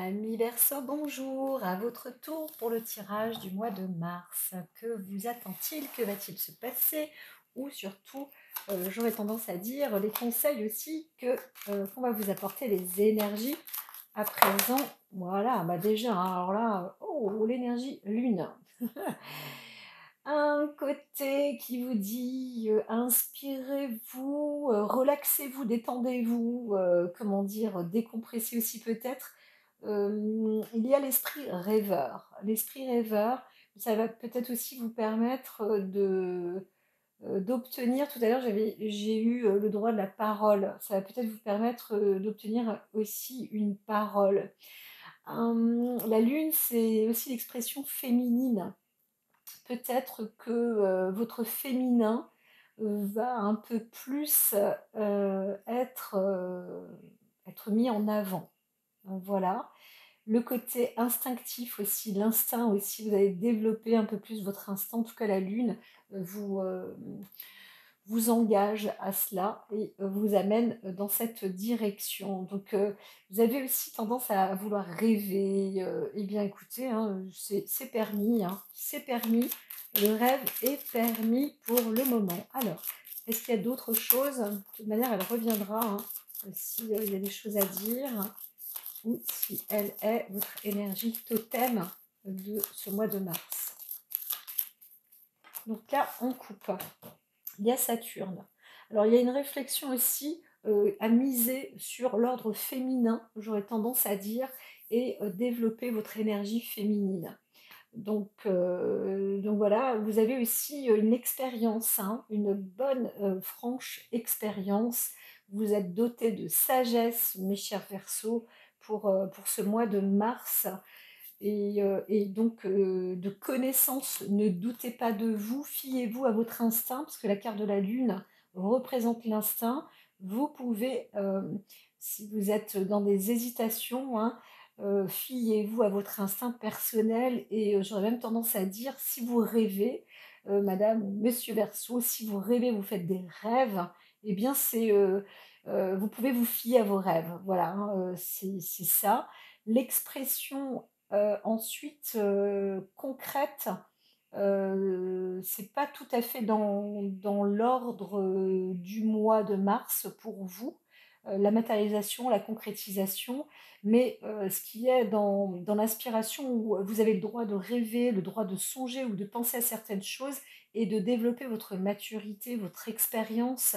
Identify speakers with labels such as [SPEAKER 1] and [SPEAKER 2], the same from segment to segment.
[SPEAKER 1] Amis Verseau, bonjour, à votre tour pour le tirage du mois de mars. Que vous attend-il? Que va-t-il se passer? Ou surtout, j'aurais tendance à dire les conseils aussi qu'on va vous apporter, les énergies à présent. Voilà, bah déjà, hein, alors là, oh, l'énergie lune. Un côté qui vous dit inspirez-vous, relaxez-vous, détendez-vous, comment dire, décompressez aussi peut-être. Il y a l'esprit rêveur. L'esprit rêveur, ça va peut-être aussi vous permettre d'obtenir. Tout à l'heure, j'ai eu le droit de la parole. Ça va peut-être vous permettre d'obtenir aussi une parole. La lune, c'est aussi l'expression féminine. Peut-être que votre féminin va un peu plus être mis en avant. Voilà. Le côté instinctif aussi, l'instinct aussi, vous allez développer un peu plus votre instinct. En tout cas, la lune vous engage à cela et vous amène dans cette direction. Donc, vous avez aussi tendance à vouloir rêver. Eh bien, écoutez, hein, c'est permis, hein, c'est permis. Le rêve est permis pour le moment. Alors, est-ce qu'il y a d'autres choses? De toute manière, elle reviendra, hein, s'il y a des choses à dire, ou si elle est votre énergie totem de ce mois de mars. Donc là, on coupe. Il y a Saturne. Alors, il y a une réflexion aussi à miser sur l'ordre féminin, j'aurais tendance à dire, et développer votre énergie féminine. Donc voilà, vous avez aussi une expérience, hein, une bonne, franche expérience. Vous êtes doté de sagesse, mes chers Verseaux, pour ce mois de mars. Et donc de connaissances, ne doutez pas de vous, fiez-vous à votre instinct, parce que la carte de la lune représente l'instinct. Vous pouvez, si vous êtes dans des hésitations, hein, fiez-vous à votre instinct personnel, et j'aurais même tendance à dire, si vous rêvez, madame ou monsieur Verseau, si vous rêvez, vous faites des rêves, eh bien vous pouvez vous fier à vos rêves, voilà, hein, c'est ça. L'expression ensuite, concrète, c'est pas tout à fait dans l'ordre du mois de mars pour vous, la matérialisation, la concrétisation, mais ce qui est dans l'inspiration où vous avez le droit de rêver, le droit de songer ou de penser à certaines choses et de développer votre maturité, votre expérience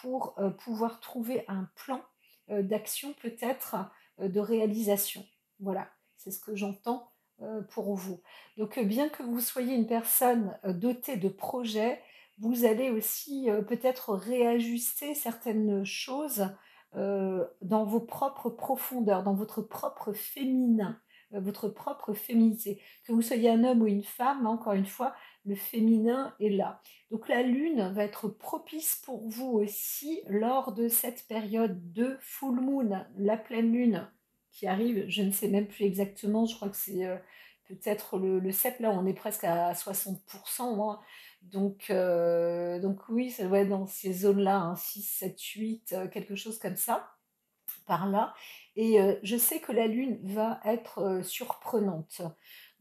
[SPEAKER 1] pour pouvoir trouver un plan d'action peut-être, de réalisation. Voilà. C'est ce que j'entends pour vous. Donc, bien que vous soyez une personne dotée de projets, vous allez aussi peut-être réajuster certaines choses dans vos propres profondeurs, dans votre propre féminin, votre propre féminité. Que vous soyez un homme ou une femme, encore une fois, le féminin est là. Donc la lune va être propice pour vous aussi lors de cette période de full moon, la pleine lune qui arrive, je ne sais même plus exactement, je crois que c'est peut-être le 7, là on est presque à 60%, hein. Donc oui, ça doit être dans ces zones-là, hein, 6, 7, 8, quelque chose comme ça, par là. Et je sais que la lune va être surprenante.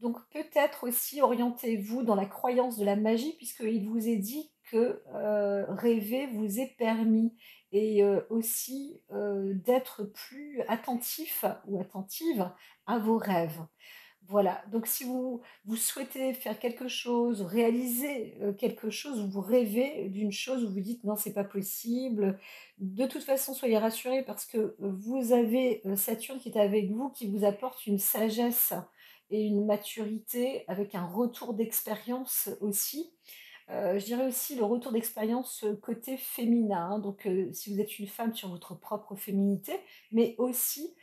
[SPEAKER 1] Donc peut-être aussi orientez-vous dans la croyance de la magie, puisqu'il vous est dit que rêver vous est permis, et aussi d'être plus attentif ou attentive à vos rêves. Voilà, donc si vous souhaitez faire quelque chose, réaliser quelque chose, ou vous rêvez d'une chose, où vous dites non, c'est pas possible, de toute façon, soyez rassurés, parce que vous avez Saturne qui est avec vous, qui vous apporte une sagesse et une maturité, avec un retour d'expérience aussi. Je dirais aussi le retour d'expérience côté féminin, hein. Donc si vous êtes une femme, sur votre propre féminité, mais aussi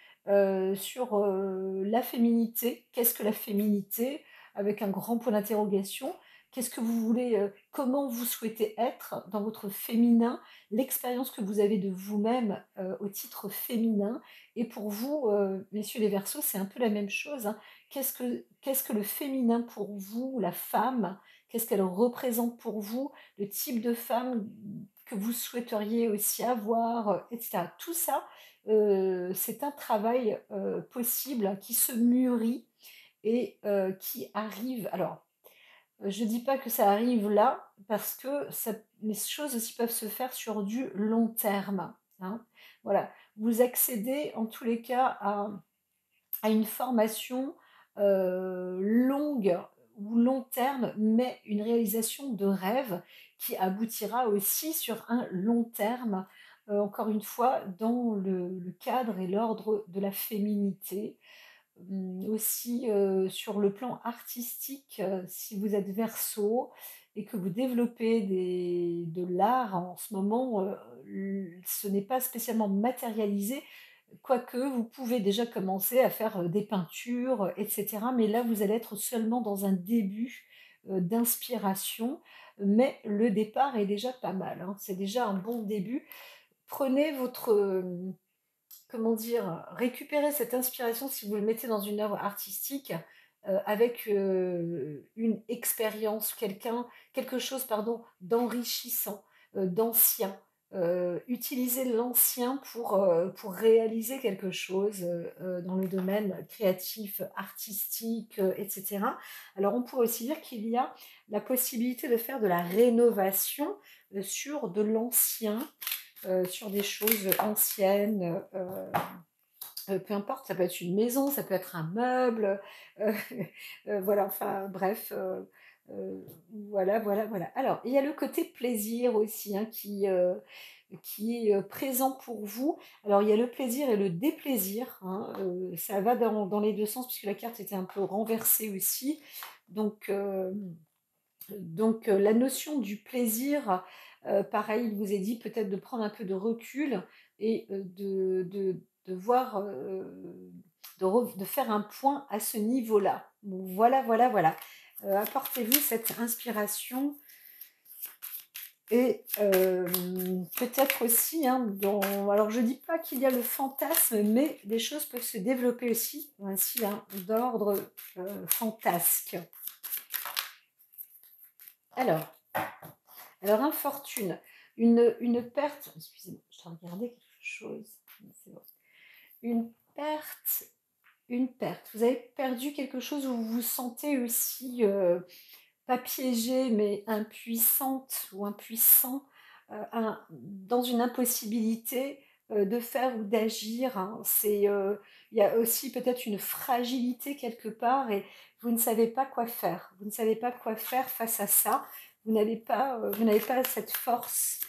[SPEAKER 1] sur la féminité. Qu'est-ce que la féminité? Avec un grand point d'interrogation. Qu'est-ce que vous voulez, comment vous souhaitez être dans votre féminin, l'expérience que vous avez de vous-même au titre féminin. Et pour vous, messieurs les Verseaux, c'est un peu la même chose, hein. Qu'est-ce que le féminin pour vous, la femme? Qu'est-ce qu'elle représente pour vous? Le type de femme que vous souhaiteriez aussi avoir, etc. Tout ça, c'est un travail possible hein, qui se mûrit et qui arrive. Alors, je dis pas que ça arrive là, parce que les choses aussi peuvent se faire sur du long terme. Hein. Voilà. Vous accédez en tous les cas à une formation longue ou long terme, mais une réalisation de rêve qui aboutira aussi sur un long terme, encore une fois, dans le cadre et l'ordre de la féminité. Aussi sur le plan artistique, si vous êtes Verseau et que vous développez de l'art en ce moment, ce n'est pas spécialement matérialisé, quoique vous pouvez déjà commencer à faire des peintures, etc. Mais là, vous allez être seulement dans un début d'inspiration, mais le départ est déjà pas mal, hein. C'est déjà un bon début. Prenez votre, comment dire, récupérer cette inspiration si vous le mettez dans une œuvre artistique avec une expérience, quelque chose pardon, d'enrichissant, d'ancien. Utiliser l'ancien pour réaliser quelque chose dans le domaine créatif, artistique, etc. Alors on pourrait aussi dire qu'il y a la possibilité de faire de la rénovation sur de l'ancien, sur des choses anciennes, peu importe, ça peut être une maison, ça peut être un meuble, euh, voilà, enfin bref, voilà, voilà, voilà. Alors, il y a le côté plaisir aussi hein, qui est présent pour vous. Alors, il y a le plaisir et le déplaisir, hein, ça va dans les deux sens, puisque la carte était un peu renversée aussi. Donc, la notion du plaisir, pareil, il vous est dit peut-être de prendre un peu de recul et de voir, de faire un point à ce niveau-là. Bon, voilà, voilà, voilà. Apportez-vous cette inspiration et peut-être aussi, hein, alors je ne dis pas qu'il y a le fantasme, mais des choses peuvent se développer aussi, ainsi hein, d'ordre fantasque. Alors, infortune, une perte, excusez-moi, je dois regarder quelque chose, c'est bon. Une perte, vous avez perdu quelque chose où vous vous sentez aussi, pas piégée, mais impuissante ou impuissant, dans une impossibilité de faire ou d'agir. Hein. Il y a aussi peut-être une fragilité quelque part et vous ne savez pas quoi faire. Vous ne savez pas quoi faire face à ça. Vous n'avez pas cette force.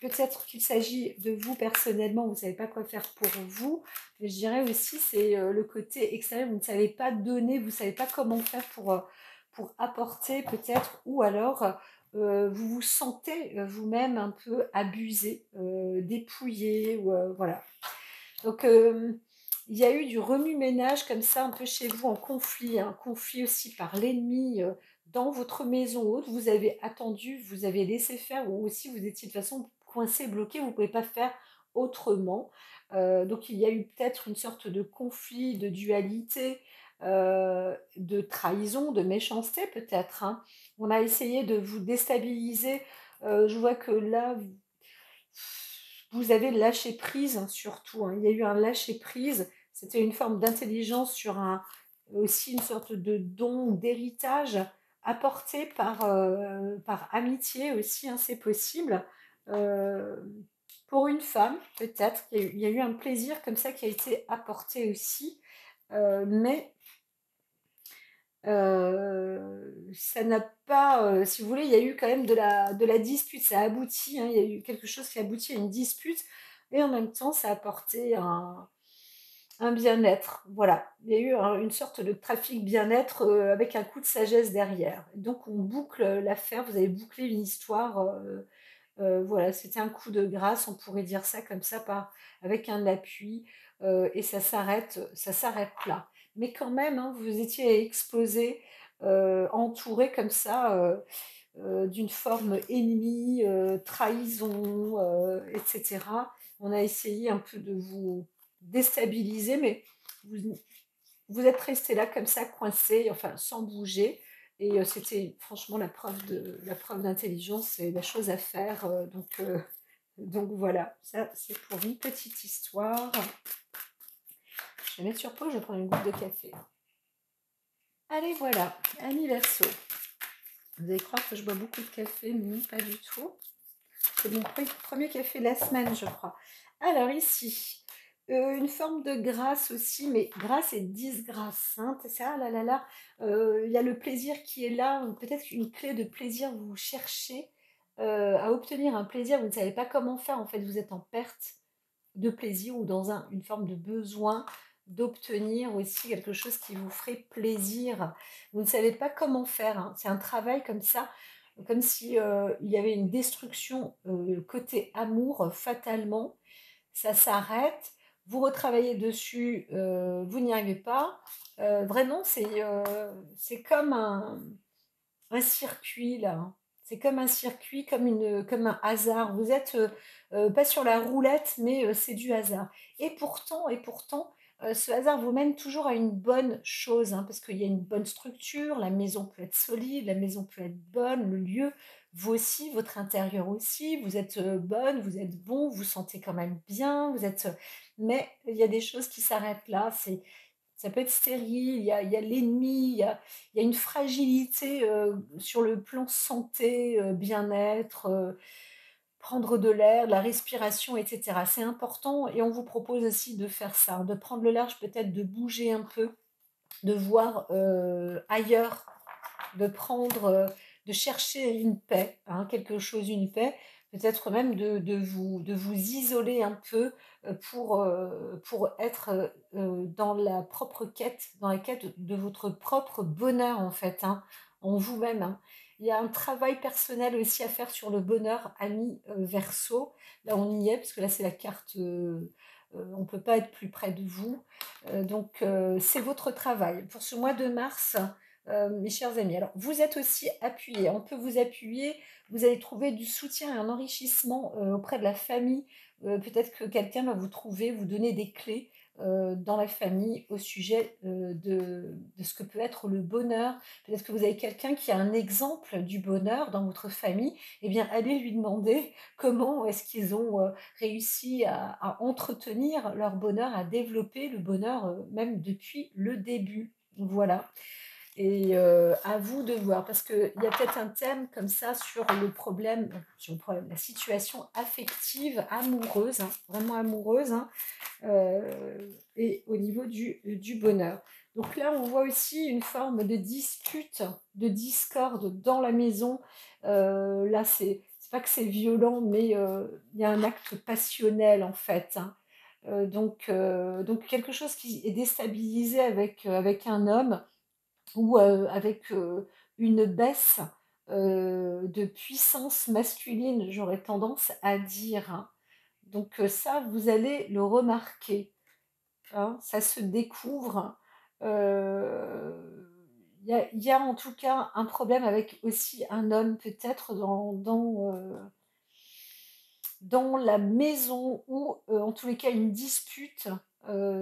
[SPEAKER 1] Peut-être qu'il s'agit de vous personnellement, vous ne savez pas quoi faire pour vous, mais je dirais aussi c'est le côté extérieur, vous ne savez pas donner, vous ne savez pas comment faire pour apporter peut-être, ou alors vous vous sentez vous-même un peu abusé, dépouillé, ou, voilà. Donc il y a eu du remue-ménage comme ça un peu chez vous en conflit, un conflit aussi par l'ennemi dans votre maison ou autre. Vous avez attendu, vous avez laissé faire ou aussi vous étiez de toute façon coincé, bloqué, vous ne pouvez pas faire autrement. Donc il y a eu peut-être une sorte de conflit, de dualité, de trahison, de méchanceté peut-être. Hein. On a essayé de vous déstabiliser. Je vois que là, vous avez lâché prise hein, surtout. Hein. Il y a eu un lâcher prise. C'était une forme d'intelligence sur aussi une sorte de don ou d'héritage apporté par amitié aussi, hein, c'est possible. Euh, pour une femme, peut-être, il y a eu un plaisir comme ça qui a été apporté aussi. Mais ça n'a pas, si vous voulez, il y a eu quand même de la dispute, ça a abouti, hein, il y a eu quelque chose qui a abouti à une dispute, et en même temps, ça a apporté un bien-être. Voilà, il y a eu une sorte de trafic bien-être avec un coup de sagesse derrière. Donc, on boucle l'affaire, vous avez bouclé une histoire, voilà, c'était un coup de grâce, on pourrait dire ça comme ça, avec un appui, et ça s'arrête là. Mais quand même, hein, vous étiez exposé, entouré comme ça, d'une forme ennemie, trahison, etc. On a essayé un peu de vous déstabiliser, mais vous, vous êtes resté là comme ça, coincé, enfin sans bouger. Et c'était franchement la preuve d'intelligence et la chose à faire. Donc voilà, ça c'est pour une petite histoire. Je vais mettre sur pause, je vais prendre une goutte de café. Allez, voilà, amis Verseau. Vous allez croire que je bois beaucoup de café, mais non, pas du tout. C'est mon premier café de la semaine, je crois. Alors ici, une forme de grâce aussi, mais grâce et disgrâce. Hein, c'est ça, là, là, là. Il y a le plaisir qui est là, ou peut-être une clé de plaisir, vous cherchez à obtenir un plaisir, vous ne savez pas comment faire, en fait, vous êtes en perte de plaisir ou dans une forme de besoin d'obtenir aussi quelque chose qui vous ferait plaisir. Vous ne savez pas comment faire, hein. C'est un travail comme ça, comme si il y avait une destruction côté amour fatalement. Ça s'arrête, vous retravaillez dessus, vous n'y arrivez pas. Vraiment, c'est comme un circuit là. C'est comme un circuit, comme un hasard. Vous êtes pas sur la roulette, mais c'est du hasard. Et pourtant, ce hasard vous mène toujours à une bonne chose, hein, parce qu'il y a une bonne structure, la maison peut être solide, la maison peut être bonne, le lieu, vous aussi, votre intérieur aussi, vous êtes bonne, vous êtes bon, vous sentez quand même bien, mais il y a des choses qui s'arrêtent là, ça peut être stérile, il y a l'ennemi, il y a une fragilité sur le plan santé, bien-être, prendre de l'air, de la respiration, etc. C'est important et on vous propose aussi de faire ça, de prendre le large, peut-être de bouger un peu, de voir ailleurs, de chercher une paix, hein, quelque chose, une paix, peut-être même de vous isoler un peu pour être dans la propre quête, dans la quête de votre propre bonheur en fait, hein, en vous-même. Hein. Il y a un travail personnel aussi à faire sur le bonheur, ami Verseau. Là, on y est, parce que là, c'est la carte, on ne peut pas être plus près de vous. C'est votre travail. Pour ce mois de mars, mes chers amis. Alors, vous êtes aussi appuyés. On peut vous appuyer. Vous allez trouver du soutien et un enrichissement auprès de la famille. Peut-être que quelqu'un va vous trouver, vous donner des clés dans la famille au sujet de ce que peut être le bonheur. Peut-être que vous avez quelqu'un qui a un exemple du bonheur dans votre famille. Eh bien, allez lui demander comment est-ce qu'ils ont réussi à entretenir leur bonheur, à développer le bonheur même depuis le début. Voilà. Et à vous de voir, parce qu'il y a peut-être un thème comme ça sur la situation affective, amoureuse, hein, vraiment amoureuse, hein, et au niveau du bonheur. Donc là, on voit aussi une forme de dispute, de discorde dans la maison. Là, c'est pas que c'est violent, mais il y a un acte passionnel en fait. Hein. Donc quelque chose qui est déstabilisé avec un homme ou avec une baisse de puissance masculine, j'aurais tendance à dire. Hein. Donc ça, vous allez le remarquer. Hein, ça se découvre. Il y a en tout cas un problème avec aussi un homme peut-être dans la maison ou en tous les cas une dispute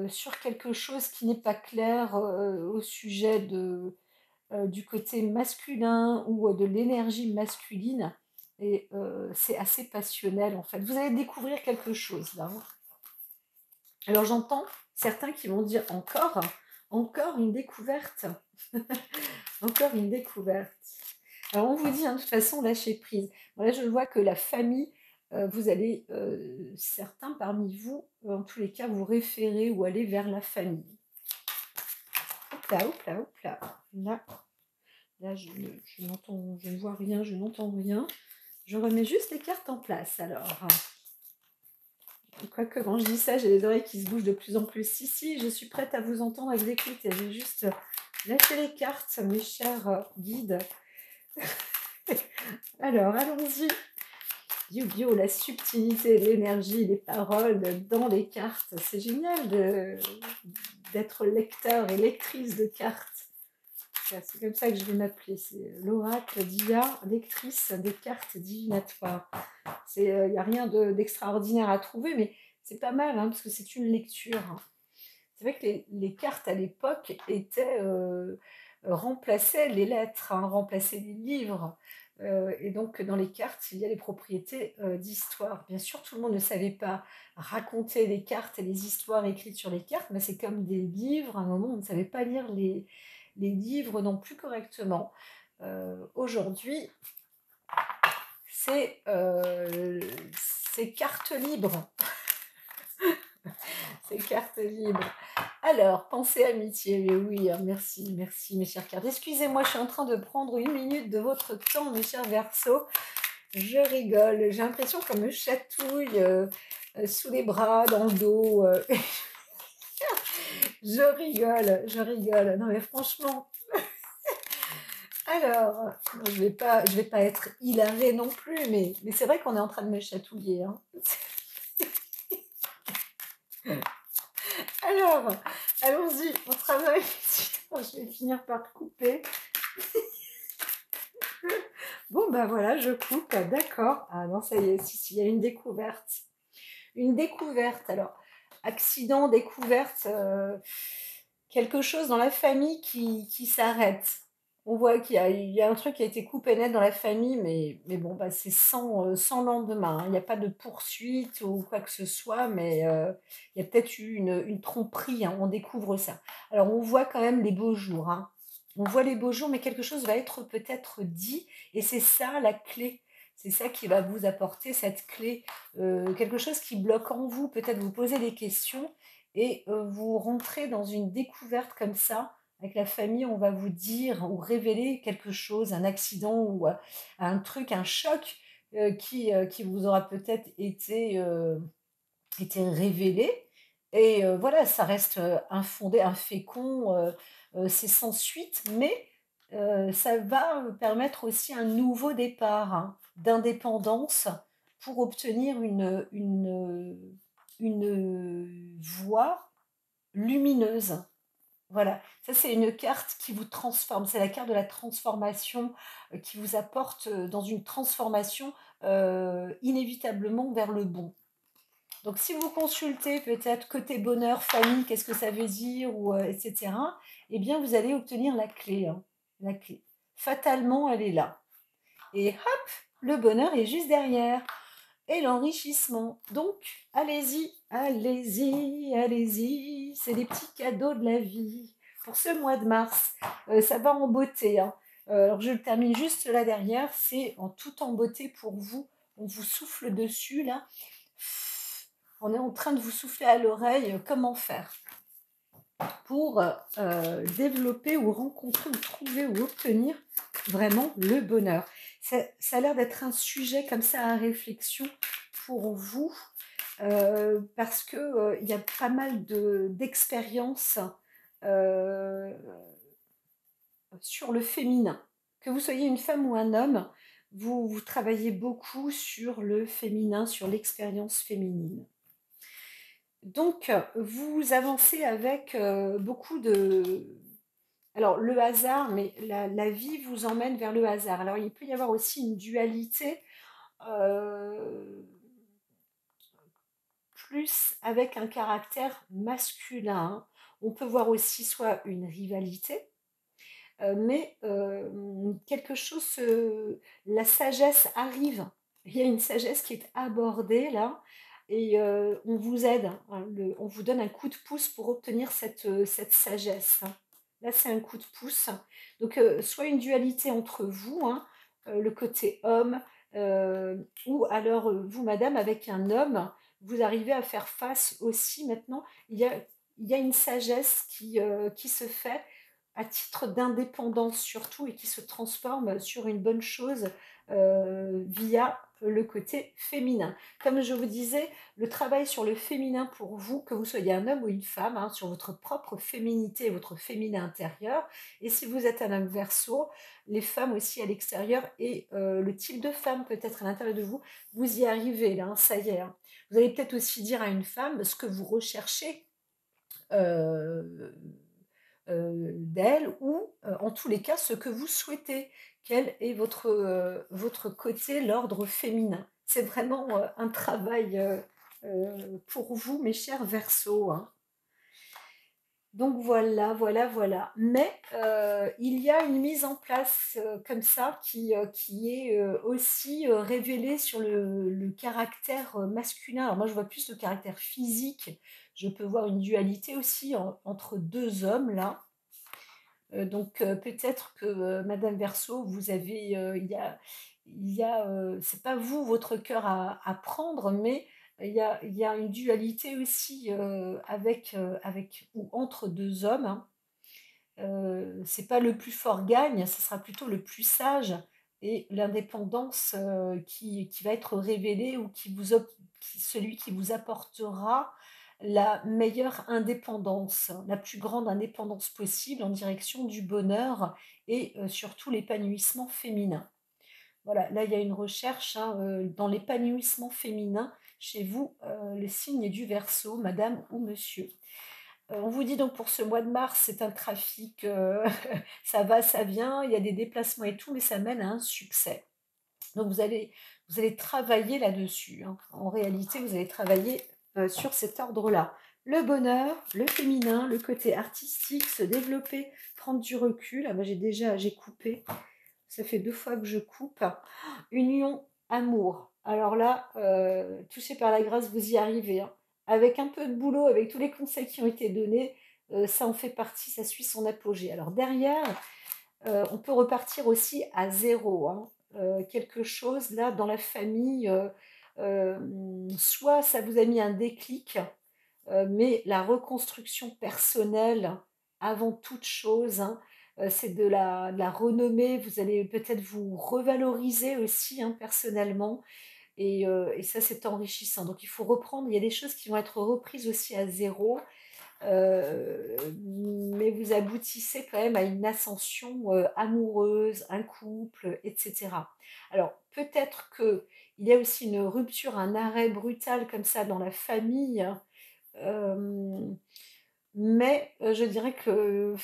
[SPEAKER 1] sur quelque chose qui n'est pas clair au sujet du côté masculin ou de l'énergie masculine. Et c'est assez passionnel en fait. Vous allez découvrir quelque chose là. Hein. Alors j'entends certains qui vont dire encore une découverte. Encore une découverte. Alors on vous dit, hein, de toute façon, lâchez prise. Bon, là je vois que la famille, vous allez, certains parmi vous, en tous les cas, vous référer ou aller vers la famille. Hop là, hop là, hop là. Là je ne vois rien, je n'entends rien. Je remets juste les cartes en place alors. Quoique quand je dis ça, j'ai les oreilles qui se bougent de plus en plus. Si, je suis prête à vous entendre, à vous écouter. J'ai juste lâché les cartes, mes chers guides. Alors, allons-y. Yu-Gi-Oh, la subtilité, l'énergie, les paroles dans les cartes. C'est génial d'être lecteur et lectrice de cartes. C'est comme ça que je vais m'appeler. C'est l'oracle d'Ia, lectrice des cartes divinatoires. Il n'y a rien d'extraordinaire à trouver, mais c'est pas mal, hein, parce que c'est une lecture. Hein. C'est vrai que les cartes à l'époque étaient remplaçait les lettres, hein, remplaçait les livres. Et donc dans les cartes, il y a les propriétés d'histoire. Bien sûr, tout le monde ne savait pas raconter les cartes et les histoires écrites sur les cartes, mais c'est comme des livres. À un moment, on ne savait pas lire les livres non plus correctement. Aujourd'hui, c'est carte libre. C'est carte libre. Alors, pensée amitié, mais oui, hein, merci, merci mes chères cartes. Excusez-moi, je suis en train de prendre 1 minute de votre temps, mes chers Verseaux. Je rigole, j'ai l'impression qu'on me chatouille sous les bras, dans le dos. Je rigole, je rigole. Non mais franchement, alors, non, je vais pas être hilarée non plus, mais c'est vrai qu'on est en train de me chatouiller, hein. Alors, allons-y, on travaille. Je vais finir par couper. Bon, ben voilà, je coupe, d'accord. Ah non, ça y est, si, il y a une découverte. Une découverte, alors, accident, découverte, quelque chose dans la famille qui s'arrête. On voit il y a un truc qui a été coupé net dans la famille, mais bon, bah, c'est sans lendemain, hein. Il n'y a pas de poursuite ou quoi que ce soit, mais il y a peut-être eu une tromperie, hein, on découvre ça. Alors, on voit quand même les beaux jours, hein. On voit les beaux jours, mais quelque chose va être peut-être dit, et c'est ça la clé. C'est ça qui va vous apporter cette clé, quelque chose qui bloque en vous. Peut-être vous posez des questions et vous rentrez dans une découverte comme ça. Avec la famille, on va vous dire ou révéler quelque chose, un accident ou un truc, un choc qui vous aura peut-être été révélé. Et voilà, ça reste infondé, infécond, c'est sans suite, mais ça va permettre aussi un nouveau départ, hein, d'indépendance pour obtenir une voie lumineuse. Voilà, ça c'est une carte qui vous transforme, c'est la carte de la transformation qui vous apporte dans une transformation inévitablement vers le bon. Donc, si vous consultez peut-être côté bonheur, famille, qu'est-ce que ça veut dire, ou, etc., eh bien, vous allez obtenir la clé, hein, la clé. Fatalement, elle est là. Et hop, le bonheur est juste derrière. Et l'enrichissement. Donc, allez-y, allez-y, allez-y. C'est les petits cadeaux de la vie. Pour ce mois de mars, ça va en beauté, hein. Alors, je le termine juste là derrière. C'est en tout en beauté pour vous. On vous souffle dessus, là. On est en train de vous souffler à l'oreille comment faire pour développer ou rencontrer ou trouver ou obtenir vraiment le bonheur. Ça a l'air d'être un sujet comme ça à réflexion pour vous parce que il y a pas mal d'expériences euh, sur le féminin. Que vous soyez une femme ou un homme, vous travaillez beaucoup sur le féminin, sur l'expérience féminine. Donc, vous avancez avec beaucoup de... Alors, le hasard, mais la vie vous emmène vers le hasard. Alors, il peut y avoir aussi une dualité, euh, plus avec un caractère masculin. On peut voir aussi soit une rivalité, mais quelque chose, la sagesse arrive. Il y a une sagesse qui est abordée là, et on vous aide, hein, on vous donne un coup de pouce pour obtenir cette sagesse, hein. Là, c'est un coup de pouce. Donc, soit une dualité entre vous, hein, le côté homme, ou alors vous, madame, avec un homme, vous arrivez à faire face aussi maintenant. Il y a une sagesse qui se fait à titre d'indépendance surtout et qui se transforme sur une bonne chose via le côté féminin. Comme je vous disais, le travail sur le féminin pour vous, que vous soyez un homme ou une femme, hein, sur votre propre féminité, votre féminin intérieur. Et si vous êtes un homme verso, les femmes aussi à l'extérieur et le type de femme peut-être à l'intérieur de vous, vous y arrivez là, hein, ça y est, hein. Vous allez peut-être aussi dire à une femme ce que vous recherchez euh, d'elle ou en tous les cas ce que vous souhaitez. Quel est votre côté, l'ordre féminin. C'est vraiment un travail pour vous, mes chers Verseaux, hein. Donc voilà, voilà, voilà. Mais il y a une mise en place comme ça qui est aussi révélée sur le caractère masculin. Alors moi je vois plus le caractère physique. Je peux voir une dualité aussi entre deux hommes là. Donc peut-être que Madame Verseau, vous avez, c'est pas vous votre cœur à prendre, mais il y a une dualité aussi avec ou entre deux hommes. Hein. C'est pas le plus fort gagne, ce sera plutôt le plus sage et l'indépendance qui va être révélée ou celui qui vous apportera la meilleure indépendance, la plus grande indépendance possible en direction du bonheur et surtout l'épanouissement féminin. Voilà, là il y a une recherche hein, dans l'épanouissement féminin chez vous, le signe du Verseau, madame ou monsieur. On vous dit donc pour ce mois de mars, c'est un trafic, ça va, ça vient, il y a des déplacements et tout, mais ça mène à un succès. Donc vous allez travailler là-dessus. Hein. En réalité, vous allez travailler sur cet ordre-là. Le bonheur, le féminin, le côté artistique, se développer, prendre du recul. Ah ben j'ai coupé. Ça fait 2 fois que je coupe. Union, amour. Alors là, touché par la grâce, vous y arrivez. Hein. Avec un peu de boulot, avec tous les conseils qui ont été donnés, ça en fait partie, ça suit son apogée. Alors derrière, on peut repartir aussi à zéro. Hein. Quelque chose là dans la famille, soit ça vous a mis un déclic, mais la reconstruction personnelle avant toute chose, hein, c'est de la renommée, vous allez peut-être vous revaloriser aussi hein, personnellement, et ça c'est enrichissant. Donc il faut reprendre, il y a des choses qui vont être reprises aussi à zéro, mais vous aboutissez quand même à une ascension amoureuse, un couple, etc. Alors peut-être que il y a aussi une rupture, un arrêt brutal comme ça dans la famille, hein, mais je dirais que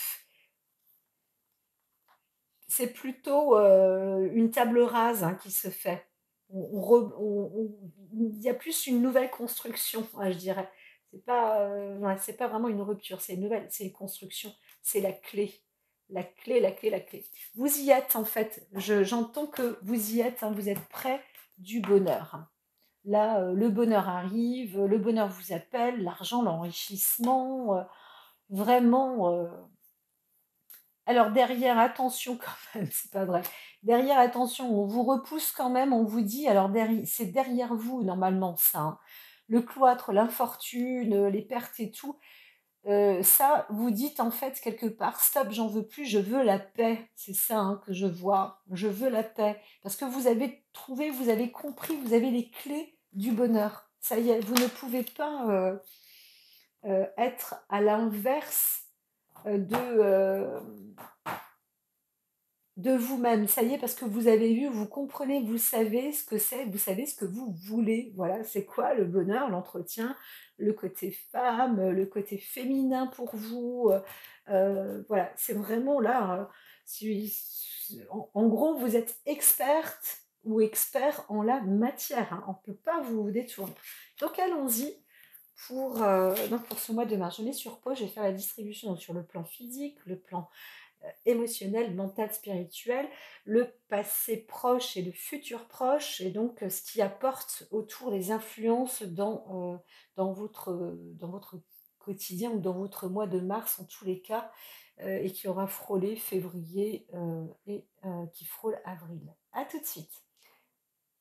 [SPEAKER 1] c'est plutôt une table rase hein, qui se fait. Il y a plus une nouvelle construction, ouais, je dirais. Ouais, c'est pas vraiment une rupture, c'est une nouvelle, c'est une construction, c'est la clé. La clé, la clé, la clé. Vous y êtes en fait, j'entends que vous y êtes, hein, vous êtes près du bonheur. Là, le bonheur arrive, le bonheur vous appelle, l'argent, l'enrichissement, vraiment. Alors derrière, attention quand même, c'est pas vrai. Derrière, attention, on vous repousse quand même, on vous dit, alors c'est derrière vous normalement ça. Hein. Le cloître, l'infortune, les pertes et tout, ça, vous dites en fait quelque part, stop, j'en veux plus, je veux la paix. C'est ça hein, que je vois, je veux la paix. Parce que vous avez trouvé, vous avez compris, vous avez les clés du bonheur. Ça y est, vous ne pouvez pas être à l'inverse de vous-même. Ça y est, parce que vous avez vu, vous comprenez, vous savez ce que c'est, vous savez ce que vous voulez. Voilà, c'est quoi le bonheur, l'entretien, le côté femme, le côté féminin pour vous. Voilà, c'est vraiment là. En gros, vous êtes experte ou expert en la matière. Hein. On ne peut pas vous détourner. Donc allons-y donc pour ce mois de mars. Je mets sur pause, je vais faire la distribution donc sur le plan physique, le plan émotionnel, mental, spirituel, le passé proche et le futur proche, et donc ce qui apporte autour les influences dans votre quotidien ou dans votre mois de mars en tous les cas, et qui aura frôlé février et qui frôle avril. À tout de suite.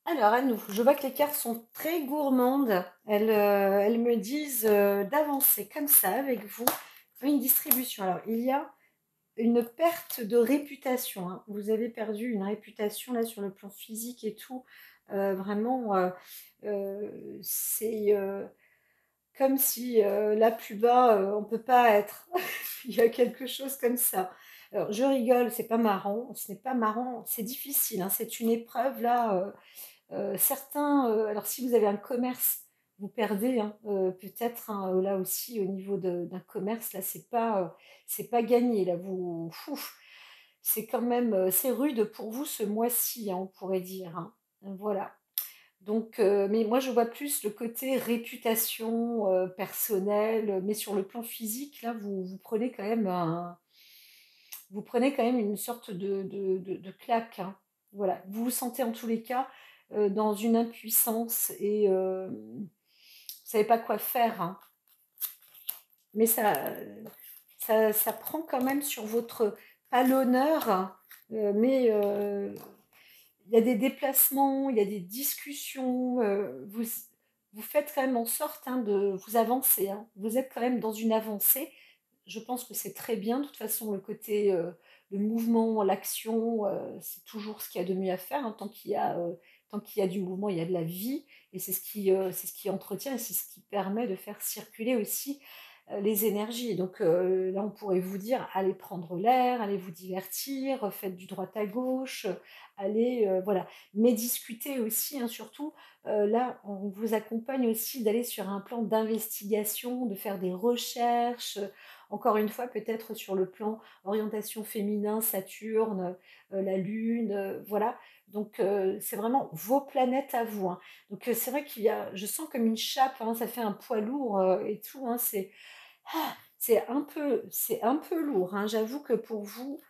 [SPEAKER 1] Alors, à nous, je vois que les cartes sont très gourmandes. Elles me disent d'avancer comme ça avec vous. Une distribution. Alors, il y a une perte de réputation. Hein. Vous avez perdu une réputation là sur le plan physique et tout. Vraiment, c'est comme si là plus bas, on peut pas être. Il y a quelque chose comme ça. Alors, je rigole, c'est pas marrant. Ce n'est pas marrant, c'est difficile. Hein. C'est une épreuve là. Certains, alors si vous avez un commerce, vous perdez hein, peut-être hein, là aussi au niveau d'un commerce, là c'est pas gagné, là vous, c'est quand même, c'est rude pour vous ce mois-ci, hein, on pourrait dire. Hein. Voilà. Donc, mais moi je vois plus le côté réputation, personnelle, mais sur le plan physique, là, vous prenez quand même une sorte de claque, hein. Voilà. Vous vous sentez en tous les cas, dans une impuissance et vous savez pas quoi faire, hein. Mais ça prend quand même sur votre pas l'honneur, mais il y a des déplacements, il y a des discussions, vous faites quand même en sorte, hein, de vous avancer, hein. Vous êtes quand même dans une avancée. Je pense que c'est très bien. De toute façon, le mouvement, l'action, c'est toujours ce qu'il y a de mieux à faire, hein. Tant qu'il y a du mouvement, il y a de la vie et c'est ce qui entretient et c'est ce qui permet de faire circuler aussi, les énergies. Donc, là, on pourrait vous dire: «Allez prendre l'air, allez vous divertir, faites du droite à gauche, allez, voilà. Mais discuter aussi, hein, surtout, là, on vous accompagne aussi d'aller sur un plan d'investigation, de faire des recherches, encore une fois, peut-être sur le plan orientation féminin, Saturne, la Lune, voilà. Donc, c'est vraiment vos planètes à vous, hein. Donc, c'est vrai je sens comme une chape, hein, ça fait un poids lourd, et tout, hein, c'est un peu lourd, hein. J'avoue que pour vous,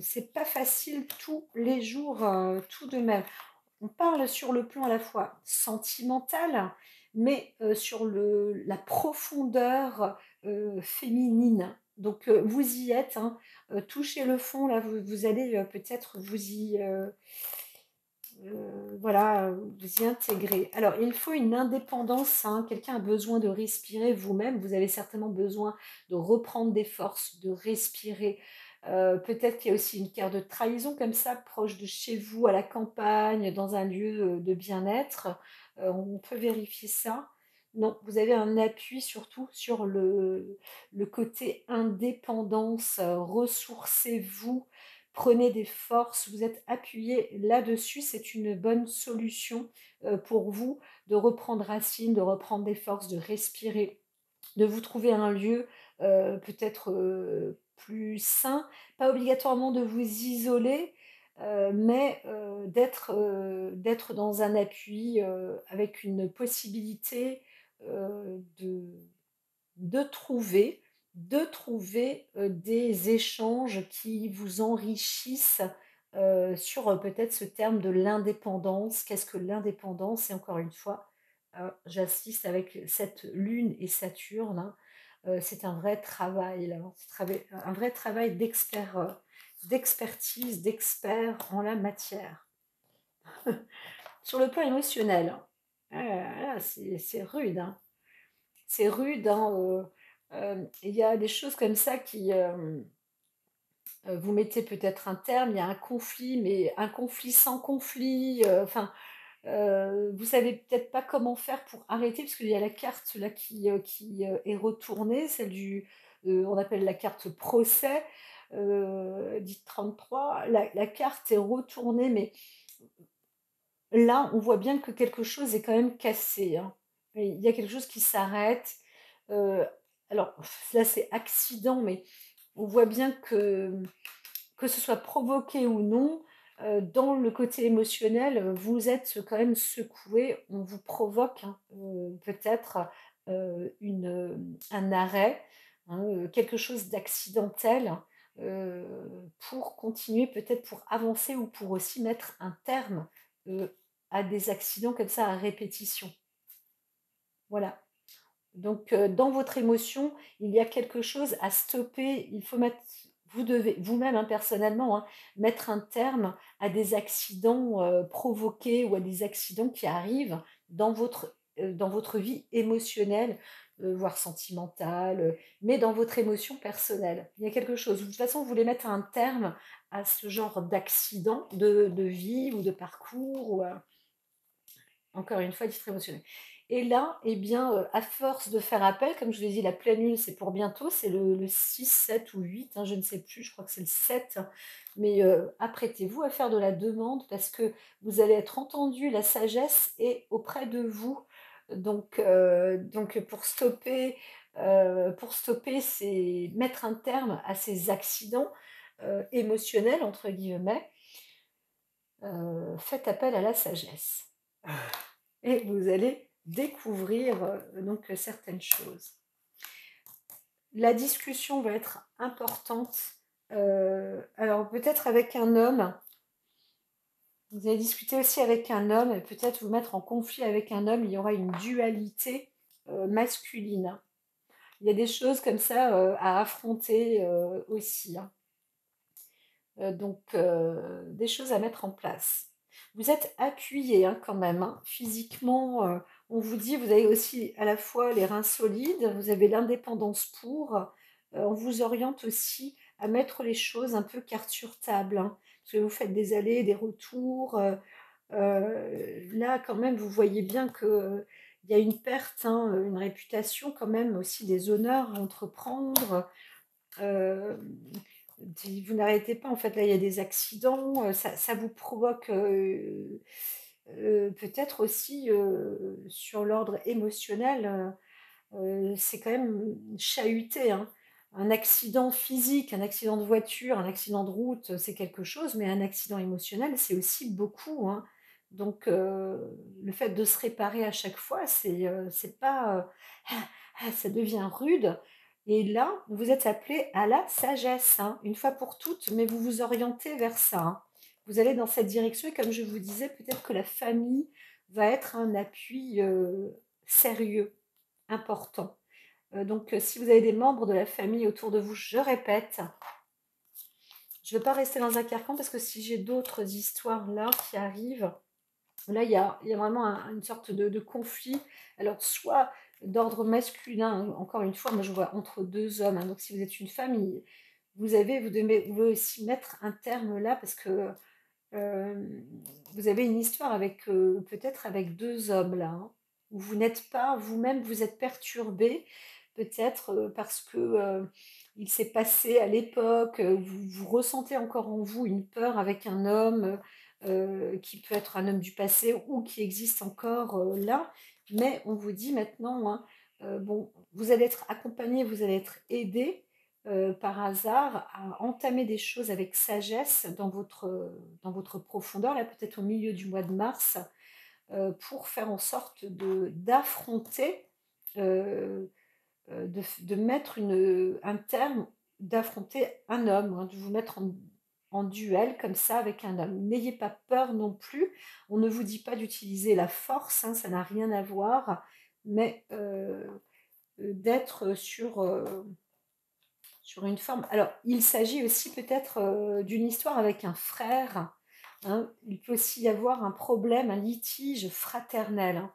[SPEAKER 1] c'est pas facile tous les jours, tout de même. On parle sur le plan à la fois sentimental, mais sur la profondeur féminine. Donc vous y êtes, hein, touchez le fond, là, vous allez peut-être voilà, vous y intégrer. Alors, il faut une indépendance, hein. Quelqu'un a besoin de respirer vous-même. Vous avez certainement besoin de reprendre des forces, de respirer. Peut-être qu'il y a aussi une carte de trahison comme ça, proche de chez vous, à la campagne, dans un lieu de bien-être. On peut vérifier ça. Non, vous avez un appui surtout sur le côté indépendance, ressourcez-vous, prenez des forces, vous êtes appuyé là-dessus, c'est une bonne solution pour vous de reprendre racine, de reprendre des forces, de respirer, de vous trouver un lieu peut-être plus sain, pas obligatoirement de vous isoler, mais d'être dans un appui avec une possibilité de des échanges qui vous enrichissent, sur, peut-être ce terme de l'indépendance. Qu'est-ce que l'indépendance? Et encore une fois, j'insiste avec cette lune et Saturne, hein, c'est un vrai travail là, hein. Un vrai travail d'expertise, d'expert en la matière. Sur le plan émotionnel, ah là là, c'est rude, hein. C'est rude, hein, il y a des choses comme ça vous mettez peut-être un terme, il y a un conflit, mais un conflit sans conflit, enfin, vous savez peut-être pas comment faire pour arrêter, parce qu'il y a la carte là qui est retournée, celle on appelle la carte procès, dite 33. La carte est retournée, mais là, on voit bien que quelque chose est quand même cassé, hein. Et il y a quelque chose qui s'arrête. Heu, alors là, c'est accident, mais on voit bien que ce soit provoqué ou non, dans le côté émotionnel, vous êtes quand même secoué. On vous provoque, hein, peut-être, un arrêt, hein, quelque chose d'accidentel, heu, pour continuer, peut-être pour avancer ou pour aussi mettre un terme, heu, à des accidents comme ça à répétition. Voilà. Donc, dans votre émotion, il y a quelque chose à stopper. Vous devez vous-même, hein, personnellement, hein, mettre un terme à des accidents, provoqués ou à des accidents qui arrivent dans votre vie émotionnelle, voire sentimentale, mais dans votre émotion personnelle. Il y a quelque chose. De toute façon, vous voulez mettre un terme à ce genre d'accident de vie ou de parcours ou, encore une fois, titre émotionnel. Et là, eh bien, à force de faire appel, comme je vous l'ai dit, la pleine lune, c'est pour bientôt, c'est le 6, 7 ou 8, hein, je ne sais plus, je crois que c'est le 7. Mais apprêtez-vous à faire de la demande parce que vous allez être entendu, la sagesse est auprès de vous. Donc pour stopper, c'est mettre un terme à ces accidents émotionnels, entre guillemets, faites appel à la sagesse. et vous allez découvrir donc certaines choses. La discussion va être importante. Alors peut-être avec un homme, vous allez discuter aussi avec un homme et peut-être vous mettre en conflit avec un homme, il y aura une dualité masculine. Il y a des choses comme ça à affronter aussi, hein. Donc des choses à mettre en place. Vous êtes appuyé hein, quand même, hein. Physiquement, on vous dit, vous avez aussi à la fois les reins solides, vous avez l'indépendance pour, on vous oriente aussi à mettre les choses un peu carte sur table, hein, parce que vous faites des allers, des retours, là quand même vous voyez bien que, il y a une perte, hein, une réputation quand même, aussi des honneurs à entreprendre, heu vous n'arrêtez pas, en fait, là, il y a des accidents, ça vous provoque, peut-être aussi, sur l'ordre émotionnel, c'est quand même chahuté, hein. Un accident physique, un accident de voiture, un accident de route, c'est quelque chose, mais un accident émotionnel, c'est aussi beaucoup, hein. Donc le fait de se réparer à chaque fois, c'est pas, ça devient rude et là, vous êtes appelé à la sagesse, hein, une fois pour toutes, mais vous vous orientez vers ça, hein. Vous allez dans cette direction et comme je vous disais, peut-être que la famille va être un appui, sérieux, important. Donc si vous avez des membres de la famille autour de vous, je répète, je ne veux pas rester dans un carcan parce que si j'ai d'autres histoires là qui arrivent, là il y a vraiment une sorte de conflit. Alors soit d'ordre masculin, encore une fois, moi je vois entre deux hommes, hein, donc si vous êtes une famille, vous devez aussi mettre un terme là parce que vous avez une histoire avec peut-être avec deux hommes là, hein, où vous n'êtes pas vous-même, vous êtes perturbé, peut-être parce que il s'est passé à l'époque, vous ressentez encore en vous une peur avec un homme qui peut être un homme du passé ou qui existe encore là, mais on vous dit maintenant, hein, bon, vous allez être accompagné, vous allez être aidé par hasard à entamer des choses avec sagesse dans votre profondeur, là peut-être au milieu du mois de mars, pour faire en sorte d'affronter, euh, de mettre un terme, d'affronter un homme, hein, de vous mettre en duel comme ça avec un homme. N'ayez pas peur non plus, on ne vous dit pas d'utiliser la force, hein, ça n'a rien à voir, mais d'être sur une forme. Alors, il s'agit aussi peut-être d'une histoire avec un frère, hein. Il peut aussi y avoir un problème, un litige fraternel, hein.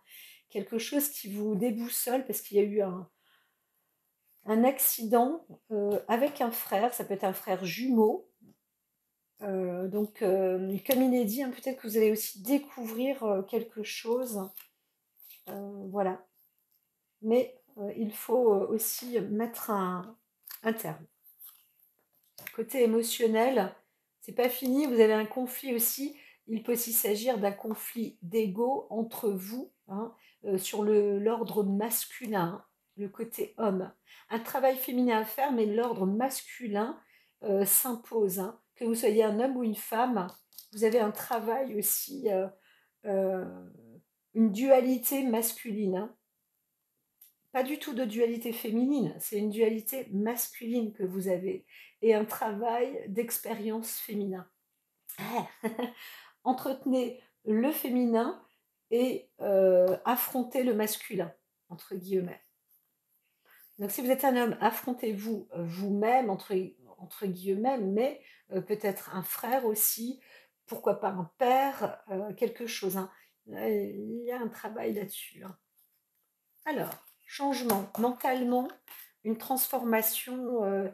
[SPEAKER 1] Quelque chose qui vous déboussole parce qu'il y a eu un accident avec un frère, ça peut être un frère jumeau. Donc, comme il est dit, hein, peut-être que vous allez aussi découvrir quelque chose. Voilà. Mais il faut aussi mettre un terme. Côté émotionnel, c'est pas fini, vous avez un conflit aussi. Il peut aussi s'agir d'un conflit d'ego entre vous, hein, sur l'ordre masculin, hein, le côté homme. Un travail féminin à faire, mais l'ordre masculin s'impose, hein. Que vous soyez un homme ou une femme, vous avez un travail aussi, euh, une dualité masculine, hein. Pas du tout de dualité féminine, c'est une dualité masculine que vous avez et un travail d'expérience féminin. Entretenez le féminin et affrontez le masculin, entre guillemets. Donc si vous êtes un homme, affrontez-vous vous-même, entre guillemets, mais peut-être un frère aussi, pourquoi pas un père, quelque chose, hein. Il y a un travail là-dessus, hein. Alors, changement mentalement, une transformation.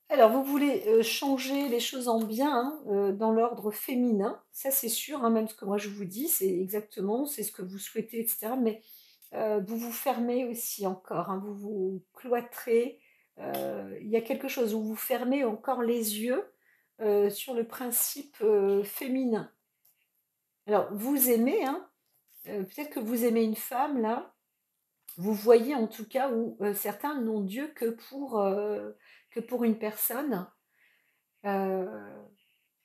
[SPEAKER 1] Alors, vous voulez changer les choses en bien, hein, dans l'ordre féminin, ça c'est sûr, hein, même ce que moi je vous dis, c'est exactement, c'est ce que vous souhaitez, etc. Mais vous vous fermez aussi encore, hein, vous vous cloîtrez. Il y a quelque chose où vous fermez encore les yeux sur le principe féminin. Alors, vous aimez, hein, peut-être que vous aimez une femme là. Vous voyez en tout cas où certains n'ont Dieu que pour une personne. Euh,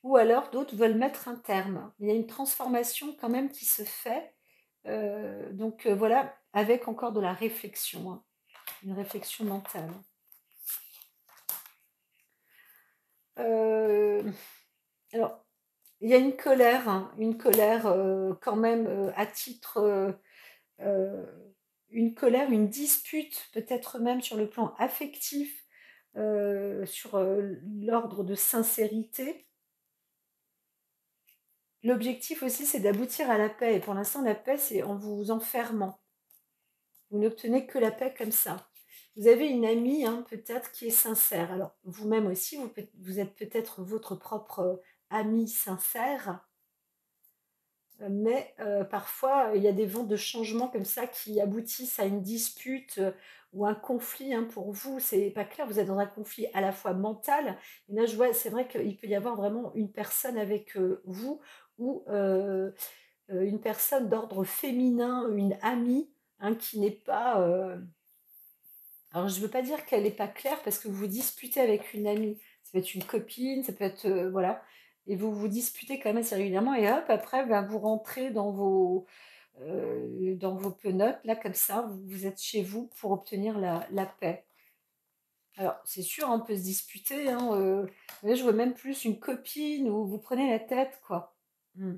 [SPEAKER 1] ou alors d'autres veulent mettre un terme. Il y a une transformation quand même qui se fait, donc voilà, avec encore de la réflexion, hein, une réflexion mentale. Alors, il y a une colère quand même à titre, euh, une colère, une dispute, peut-être même sur le plan affectif, sur l'ordre de sincérité. L'objectif aussi, c'est d'aboutir à la paix. Et pour l'instant, la paix, c'est en vous enfermant. Vous n'obtenez que la paix comme ça. Vous avez une amie, hein, peut-être, qui est sincère. Alors, vous-même aussi, vous êtes peut-être votre propre ami sincère, mais parfois, il y a des vents de changement comme ça qui aboutissent à une dispute ou un conflit, hein, pour vous. C'est pas clair, vous êtes dans un conflit à la fois mental, et là, je vois, c'est vrai qu'il peut y avoir vraiment une personne avec vous, ou une personne d'ordre féminin, une amie, hein, qui n'est pas... alors, je ne veux pas dire qu'elle n'est pas claire, parce que vous vous disputez avec une amie. Ça peut être une copine, ça peut être... voilà. Et vous vous disputez quand même assez régulièrement, et hop, après, ben, vous rentrez dans vos penottes, là, comme ça, vous êtes chez vous pour obtenir la paix. Alors, c'est sûr, on peut se disputer, hein, là, je vois même plus une copine où vous prenez la tête, quoi. Mm.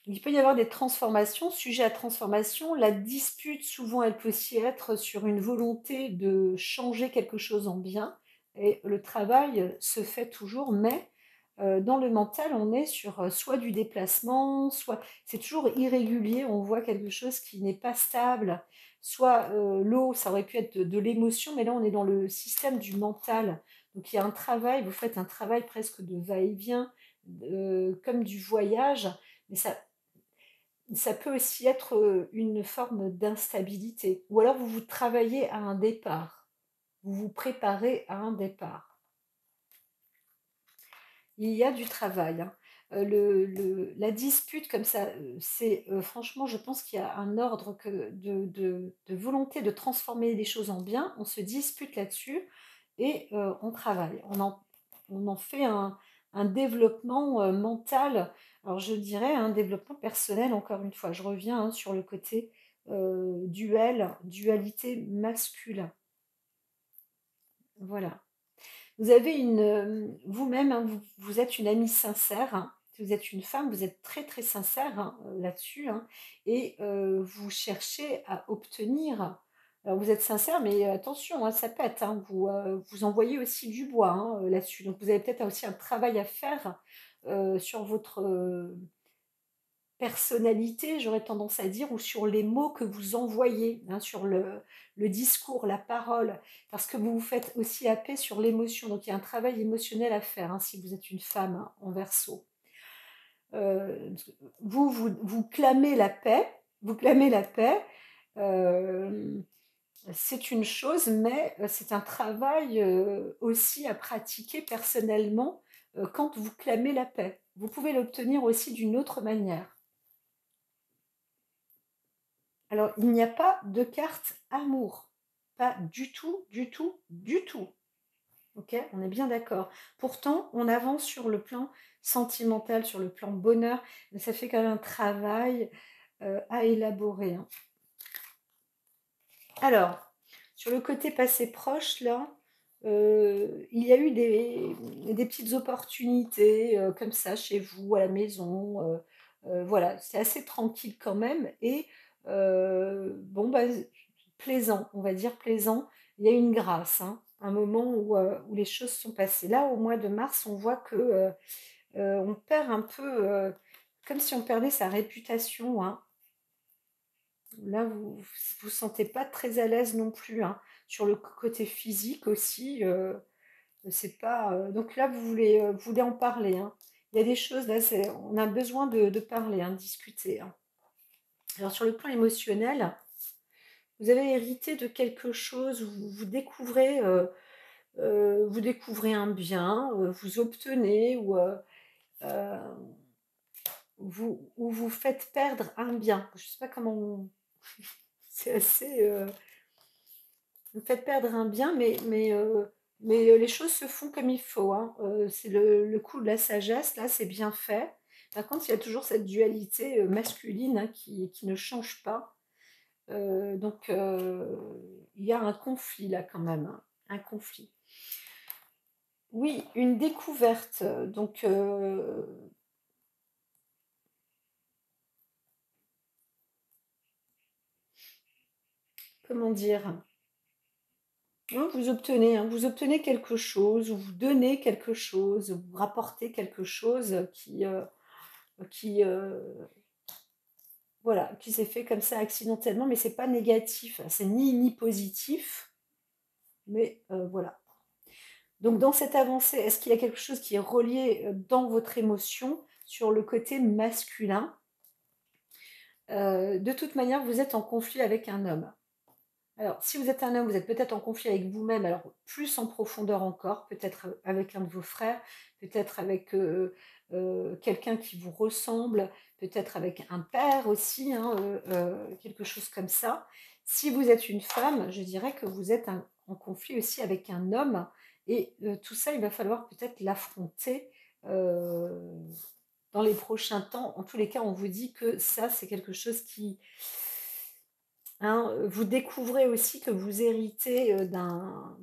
[SPEAKER 1] Il peut y avoir des transformations, sujet à transformation. La dispute, souvent, elle peut aussi être sur une volonté de changer quelque chose en bien. Et le travail se fait toujours, mais dans le mental, on est sur soit du déplacement, soit c'est toujours irrégulier, on voit quelque chose qui n'est pas stable. Soit l'eau, ça aurait pu être de l'émotion, mais là, on est dans le système du mental. Donc il y a un travail, vous faites un travail presque de va-et-vient, comme du voyage, mais ça peut aussi être une forme d'instabilité. Ou alors vous travaillez à un départ. Vous vous préparez à un départ. Il y a du travail, hein. La dispute comme ça, c'est franchement, je pense qu'il y a un ordre de volonté de transformer les choses en bien. On se dispute là-dessus et on travaille. On en fait un développement mental. Alors je dirais un développement personnel, encore une fois. Je reviens, hein, sur le côté dualité masculin. Voilà. Vous avez vous-même, hein, vous êtes une amie sincère, hein. Si vous êtes une femme, vous êtes très très sincère, hein, là-dessus, hein, et vous cherchez à obtenir. Alors vous êtes sincère, mais attention, hein, ça pète, hein, vous envoyez aussi du bois, hein, là-dessus. Donc vous avez peut-être aussi un travail à faire sur votre personnalité, j'aurais tendance à dire, ou sur les mots que vous envoyez, hein, sur le discours, la parole, parce que vous vous faites aussi happer sur l'émotion. Donc il y a un travail émotionnel à faire, hein, si vous êtes une femme, hein, en verso. Vous clamez la paix, vous clamez la paix. euh, c'est une chose, mais c'est un travail aussi à pratiquer personnellement quand vous clamez la paix. Vous pouvez l'obtenir aussi d'une autre manière. Alors, il n'y a pas de carte amour. Pas du tout, du tout, du tout. Ok, on est bien d'accord. Pourtant, on avance sur le plan sentimental, sur le plan bonheur, mais ça fait quand même un travail à élaborer, hein. Alors, sur le côté passé proche, là, il y a eu des petites opportunités comme ça chez vous, à la maison. Voilà, c'est assez tranquille quand même. Et bon, bah, plaisant, on va dire plaisant. Il y a une grâce, hein, un moment où les choses sont passées. Là, au mois de mars, on voit que on perd un peu, comme si on perdait sa réputation, hein. Là, vous vous sentez pas très à l'aise non plus, hein. Sur le côté physique aussi, c'est pas. Donc là, vous voulez en parler, hein. Il y a des choses là, on a besoin de parler, hein, de discuter, hein. Alors sur le plan émotionnel, vous avez hérité de quelque chose, vous découvrez un bien, vous obtenez euh, ou vous faites perdre un bien. Je sais pas comment. C'est assez. Vous faites perdre un bien, mais Mais les choses se font comme il faut, hein. C'est le coup de la sagesse, là, c'est bien fait. Par contre, il y a toujours cette dualité masculine, hein, qui ne change pas. Donc, il y a un conflit là quand même, hein, un conflit. Oui, une découverte. Donc, comment dire? Ouais, vous obtenez quelque chose, ou vous donnez quelque chose, vous rapportez quelque chose qui voilà, qui s'est fait comme ça accidentellement, mais c'est pas négatif, hein, c'est ni positif, mais voilà. Donc dans cette avancée, est-ce qu'il y a quelque chose qui est relié dans votre émotion sur le côté masculin? De toute manière, vous êtes en conflit avec un homme. Alors, si vous êtes un homme, vous êtes peut-être en conflit avec vous-même, alors plus en profondeur encore, peut-être avec un de vos frères, peut-être avec quelqu'un qui vous ressemble, peut-être avec un père aussi, hein, quelque chose comme ça. Si vous êtes une femme, je dirais que vous êtes en conflit aussi avec un homme, et tout ça, il va falloir peut-être l'affronter euh, dans les prochains temps. En tous les cas, on vous dit que ça, c'est quelque chose qui, hein, vous découvrez aussi que vous héritez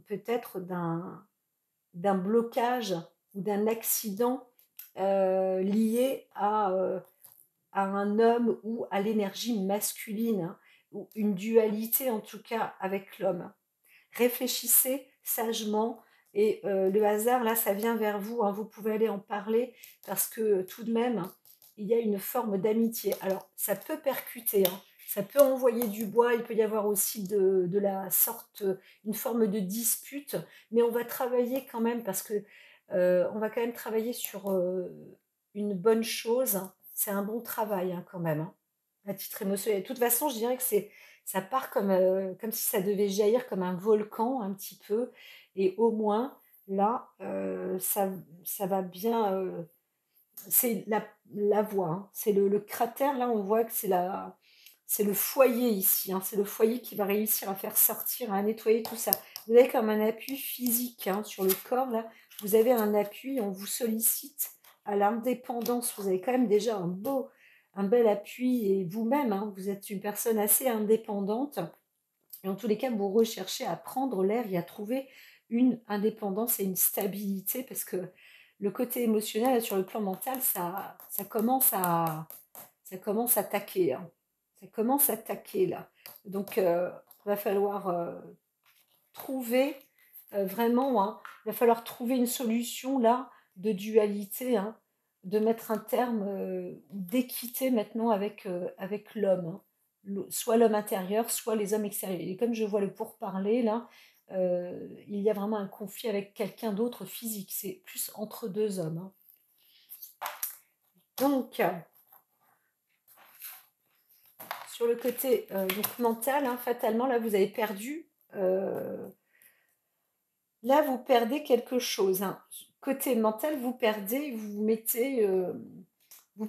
[SPEAKER 1] peut-être d'un blocage ou d'un accident lié à un homme ou à l'énergie masculine, hein, ou une dualité en tout cas avec l'homme. Réfléchissez sagement, et le hasard, là, ça vient vers vous, hein, vous pouvez aller en parler, parce que tout de même, il y a une forme d'amitié. Alors, ça peut percuter, hein, ça peut envoyer du bois, il peut y avoir aussi de la sorte, une forme de dispute, mais on va travailler quand même, parce que on va quand même travailler sur une bonne chose. C'est un bon travail, hein, quand même, hein, à titre émotionnel. De toute façon, je dirais que ça part comme si ça devait jaillir comme un volcan un petit peu, et au moins là, ça va bien. C'est la voie, hein. C'est le cratère, là on voit que c'est le foyer ici, hein. C'est le foyer qui va réussir à faire sortir, à nettoyer tout ça. Vous avez comme un appui physique, hein, sur le corps, là. Vous avez un appui, on vous sollicite à l'indépendance. Vous avez quand même déjà un bel appui, et vous-même, hein, vous êtes une personne assez indépendante. Et en tous les cas, vous recherchez à prendre l'air et à trouver une indépendance et une stabilité, parce que le côté émotionnel sur le plan mental, ça commence à taquer, hein. Ça commence à taquer là. Donc, il va falloir trouver vraiment, hein, il va falloir trouver une solution là de dualité, hein, de mettre un terme, d'équité maintenant avec l'homme, hein. Soit l'homme intérieur, soit les hommes extérieurs. Et comme je vois le pourparler là, il y a vraiment un conflit avec quelqu'un d'autre physique. C'est plus entre deux hommes, hein. Donc, sur le côté donc mental, hein, fatalement, là, vous avez perdu. Là, vous perdez quelque chose, hein. Côté mental, vous perdez, vous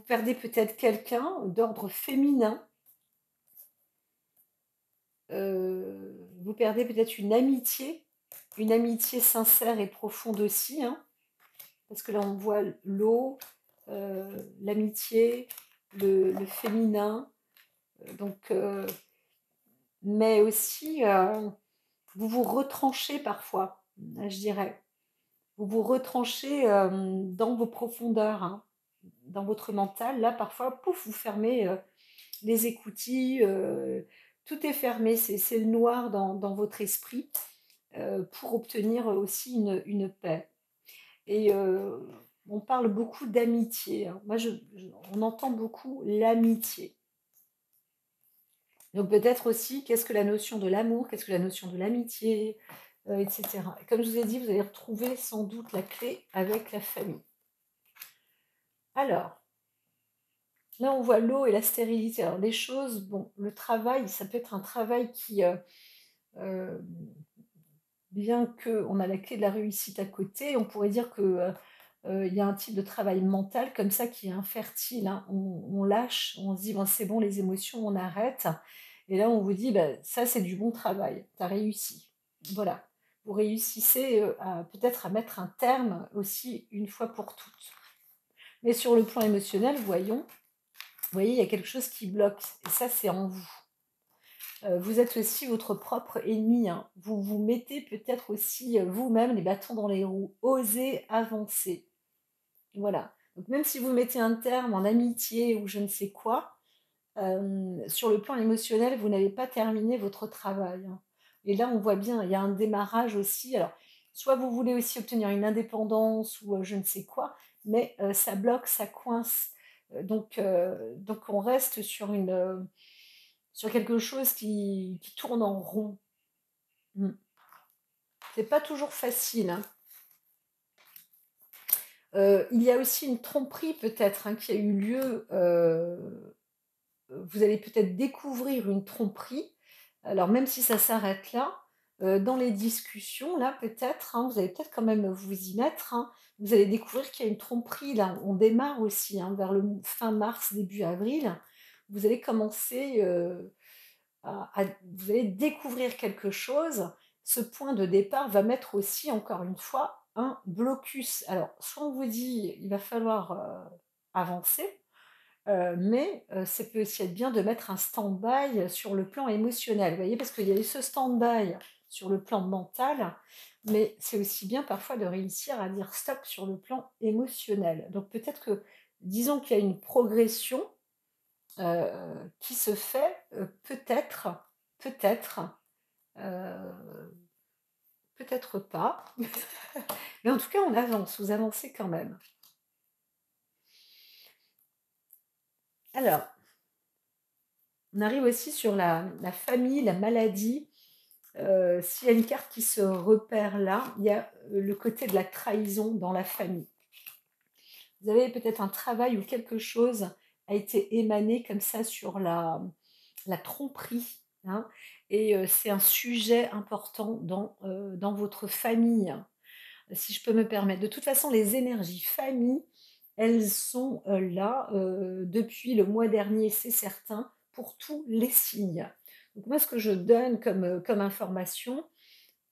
[SPEAKER 1] perdez peut-être quelqu'un d'ordre féminin. Vous perdez peut-être une amitié sincère et profonde aussi, hein, parce que là, on voit l'eau, l'amitié, le féminin. Donc, mais aussi, vous vous retranchez parfois, je dirais. Vous vous retranchez dans vos profondeurs, hein, dans votre mental. Là, parfois, pouf, vous fermez les écoutilles, tout est fermé, c'est le noir dans votre esprit, pour obtenir aussi une paix. Et on parle beaucoup d'amitié, hein. Moi, on entend beaucoup l'amitié. Donc peut-être aussi, qu'est-ce que la notion de l'amour, qu'est-ce que la notion de l'amitié, etc. Et comme je vous ai dit, vous allez retrouver sans doute la clé avec la famille. Alors, là, on voit l'eau et la stérilité. Alors, les choses, bon, le travail, ça peut être un travail qui, euh, bien qu'on a la clé de la réussite à côté, on pourrait dire que il y a un type de travail mental comme ça qui est infertile, hein. On lâche, on se dit, bon, c'est bon, les émotions, on arrête. Et là, on vous dit, bah, ça, c'est du bon travail, tu as réussi. Voilà. vous réussissez peut-être à mettre un terme aussi une fois pour toutes. Mais sur le plan émotionnel, voyons, vous voyez, il y a quelque chose qui bloque, et ça, c'est en vous. Vous êtes aussi votre propre ennemi, hein. Vous vous mettez peut-être aussi vous-même les bâtons dans les roues. Osez avancer. Voilà. Donc même si vous mettez un terme en amitié ou je ne sais quoi, sur le plan émotionnel, vous n'avez pas terminé votre travail, hein. Et là, on voit bien, il y a un démarrage aussi. Alors, soit vous voulez aussi obtenir une indépendance ou je ne sais quoi, mais ça bloque, ça coince. Donc on reste sur quelque chose qui tourne en rond. Mm. C'est pas toujours facile, hein. Il y a aussi une tromperie peut-être, hein, qui a eu lieu. Vous allez peut-être découvrir une tromperie. Alors même si ça s'arrête là, dans les discussions, là peut-être, hein, vous allez peut-être quand même vous y mettre, hein. Vous allez découvrir qu'il y a une tromperie là. On démarre aussi, hein, vers le fin mars, début avril. Vous allez commencer vous allez découvrir quelque chose. Ce point de départ va mettre aussi, encore une fois, un blocus. Alors, soit on vous dit, il va falloir avancer, mais ça peut aussi être bien de mettre un stand-by sur le plan émotionnel, vous voyez, parce qu'il y a eu ce stand-by sur le plan mental, mais c'est aussi bien parfois de réussir à dire stop sur le plan émotionnel. Donc peut-être que, disons qu'il y a une progression qui se fait peut-être, peut-être, euh, peut-être pas, mais en tout cas on avance, vous avancez quand même. Alors, on arrive aussi sur la famille, la maladie. S'il y a une carte qui se repère là, il y a le côté de la trahison dans la famille. Vous avez peut-être un travail où quelque chose a été émané comme ça sur la tromperie, hein, et c'est un sujet important dans votre famille, si je peux me permettre. De toute façon, les énergies famille, elles sont là depuis le mois dernier, c'est certain, pour tous les signes. Donc moi, ce que je donne comme information,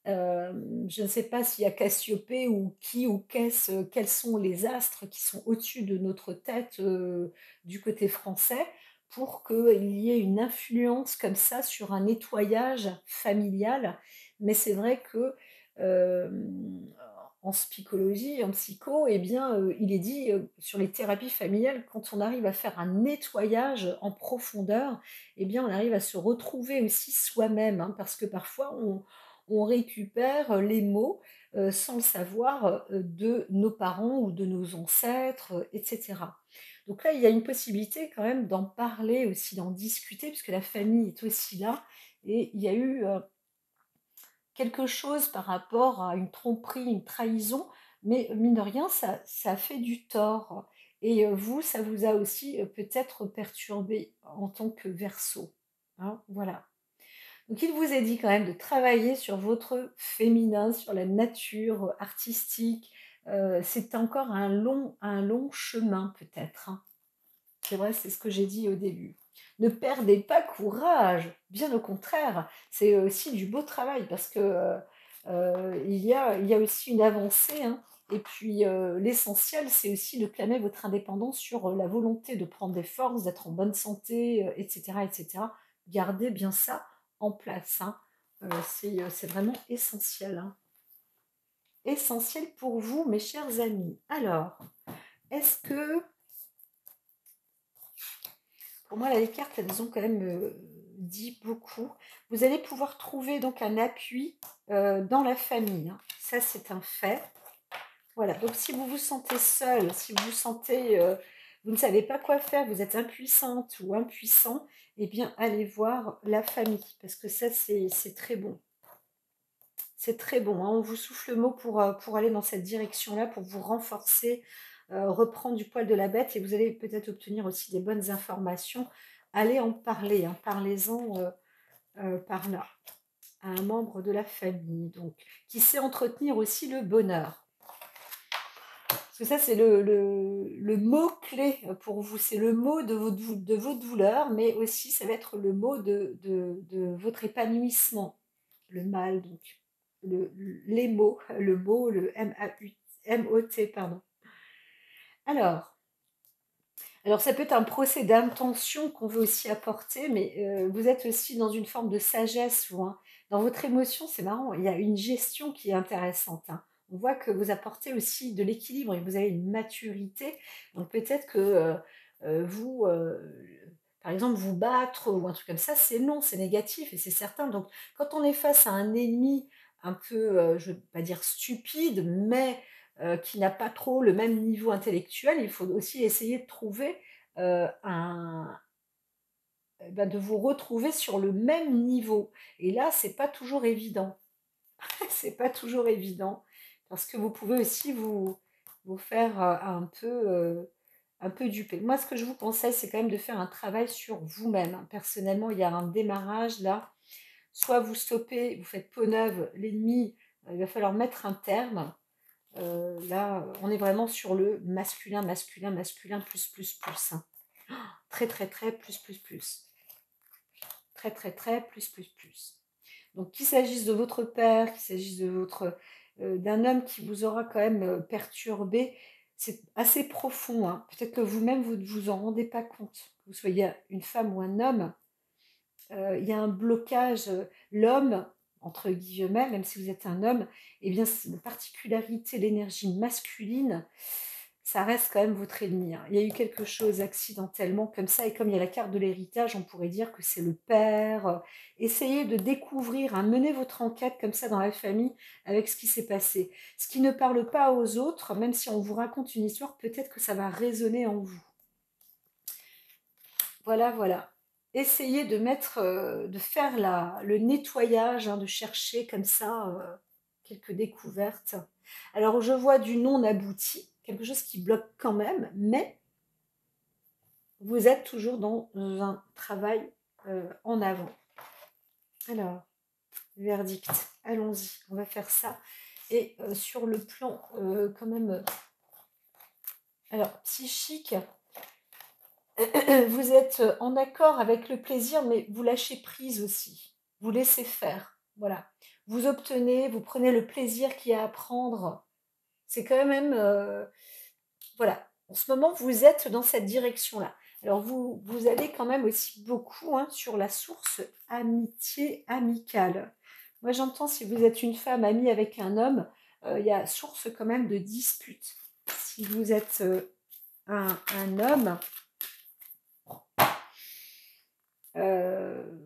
[SPEAKER 1] je ne sais pas s'il y a Cassiopée ou qui ou qu'est-ce, quels sont les astres qui sont au-dessus de notre tête du côté français pour qu'il y ait une influence comme ça sur un nettoyage familial. Mais c'est vrai que euh, en psychologie, en psycho, eh bien, il est dit sur les thérapies familiales, quand on arrive à faire un nettoyage en profondeur, eh bien, on arrive à se retrouver aussi soi-même, hein, parce que parfois on récupère les mots sans le savoir de nos parents ou de nos ancêtres, etc. Donc là, il y a une possibilité quand même d'en parler aussi, d'en discuter, puisque la famille est aussi là. Et il y a eu quelque chose par rapport à une tromperie, une trahison, mais mine de rien, ça fait du tort. Et vous, ça vous a aussi peut-être perturbé en tant que Verseau, hein, voilà. Donc il vous est dit quand même de travailler sur votre féminin, sur la nature artistique. C'est encore un long chemin peut-être, hein. C'est vrai, c'est ce que j'ai dit au début. Ne perdez pas courage, bien au contraire, c'est aussi du beau travail parce que il y a aussi une avancée, hein. Et puis l'essentiel, c'est aussi de clamer votre indépendance sur la volonté de prendre des forces, d'être en bonne santé, etc., etc. Gardez bien ça en place, hein. C'est vraiment essentiel, hein. Essentiel pour vous, mes chers amis. Alors, est-ce que pour moi, les cartes, elles ont quand même dit beaucoup. Vous allez pouvoir trouver donc un appui dans la famille, hein. Ça, c'est un fait. Voilà. Donc, si vous vous sentez seul, si vous vous sentez, vous ne savez pas quoi faire, vous êtes impuissante ou impuissant, eh bien, allez voir la famille parce que ça, c'est très bon. C'est très bon, hein. On vous souffle le mot pour aller dans cette direction-là, pour vous renforcer, reprendre du poil de la bête et vous allez peut-être obtenir aussi des bonnes informations. Allez en parler, hein, parlez-en par là, à un membre de la famille, donc, qui sait entretenir aussi le bonheur. Parce que ça, c'est le mot-clé pour vous, c'est le mot de vos douleurs, mais aussi ça va être le mot de votre épanouissement, le mal, donc. les mots, le mot, le M-A-U-M-O-T, pardon. Alors, alors ça peut être un procès d'intention qu'on veut aussi apporter, mais vous êtes aussi dans une forme de sagesse, vous, hein. Dans votre émotion, c'est marrant, il y a une gestion qui est intéressante, hein. On voit que vous apportez aussi de l'équilibre et que vous avez une maturité. Donc peut-être que vous, par exemple, vous battre ou un truc comme ça, c'est non, c'est négatif et c'est certain. Donc quand on est face à un ennemi un peu, je ne veux pas dire stupide, mais qui n'a pas trop le même niveau intellectuel, il faut aussi essayer de trouver un, ben, de vous retrouver sur le même niveau. Et là, c'est pas toujours évident. C'est pas toujours évident parce que vous pouvez aussi vous faire un peu duper. Moi, ce que je vous conseille, c'est quand même de faire un travail sur vous-même, hein. Personnellement, il y a un démarrage là. Soit vous stoppez, vous faites peau neuve, l'ennemi, il va falloir mettre un terme. Là, on est vraiment sur le masculin, masculin, masculin, plus, hein. Très, très, très, plus. Très, très, très, plus. Donc, qu'il s'agisse de votre père, qu'il s'agisse de votre d'un homme qui vous aura quand même perturbé, c'est assez profond, hein. Peut-être que vous-même, vous ne vous en rendez pas compte. Que vous soyez une femme ou un homme, il y a un blocage. L'homme, entre guillemets, même si vous êtes un homme, eh bien, c'est une particularité, l'énergie masculine, ça reste quand même votre ennemi, hein. Il y a eu quelque chose accidentellement comme ça, et comme il y a la carte de l'héritage, on pourrait dire que c'est le père. Essayez de découvrir, hein, menez votre enquête comme ça dans la famille avec ce qui s'est passé. Ce qui ne parle pas aux autres, même si on vous raconte une histoire, peut-être que ça va résonner en vous. Voilà, voilà. Essayez de mettre, de faire le nettoyage, hein, de chercher comme ça quelques découvertes. Alors, je vois du non abouti, quelque chose qui bloque quand même, mais vous êtes toujours dans un travail en avant. Alors, verdict, allons-y, on va faire ça. Et sur le plan quand même, alors psychique, vous êtes en accord avec le plaisir, mais vous lâchez prise aussi. Vous laissez faire. Voilà. Vous obtenez, vous prenez le plaisir qu'il y a à prendre. C'est quand même, voilà. En ce moment, vous êtes dans cette direction-là. Alors, vous allez quand même aussi beaucoup, hein, sur la source amitié amicale. Moi, j'entends si vous êtes une femme amie avec un homme, il y a source quand même de dispute. Si vous êtes un homme,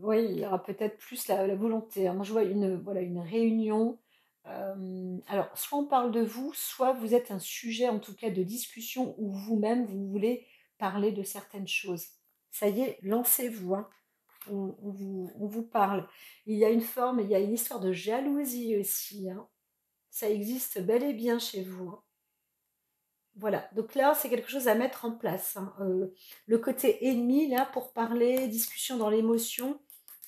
[SPEAKER 1] oui, il y aura peut-être plus la volonté, hein. Moi, je vois voilà, une réunion. Alors, soit on parle de vous, soit vous êtes un sujet, en tout cas, de discussion où vous-même, vous voulez parler de certaines choses. Ça y est, lancez-vous, hein. On vous parle. Il y a une forme, il y a une histoire de jalousie aussi, hein. Ça existe bel et bien chez vous, hein. Voilà, donc là, c'est quelque chose à mettre en place, hein. Le côté ennemi, là, pour parler, discussion dans l'émotion,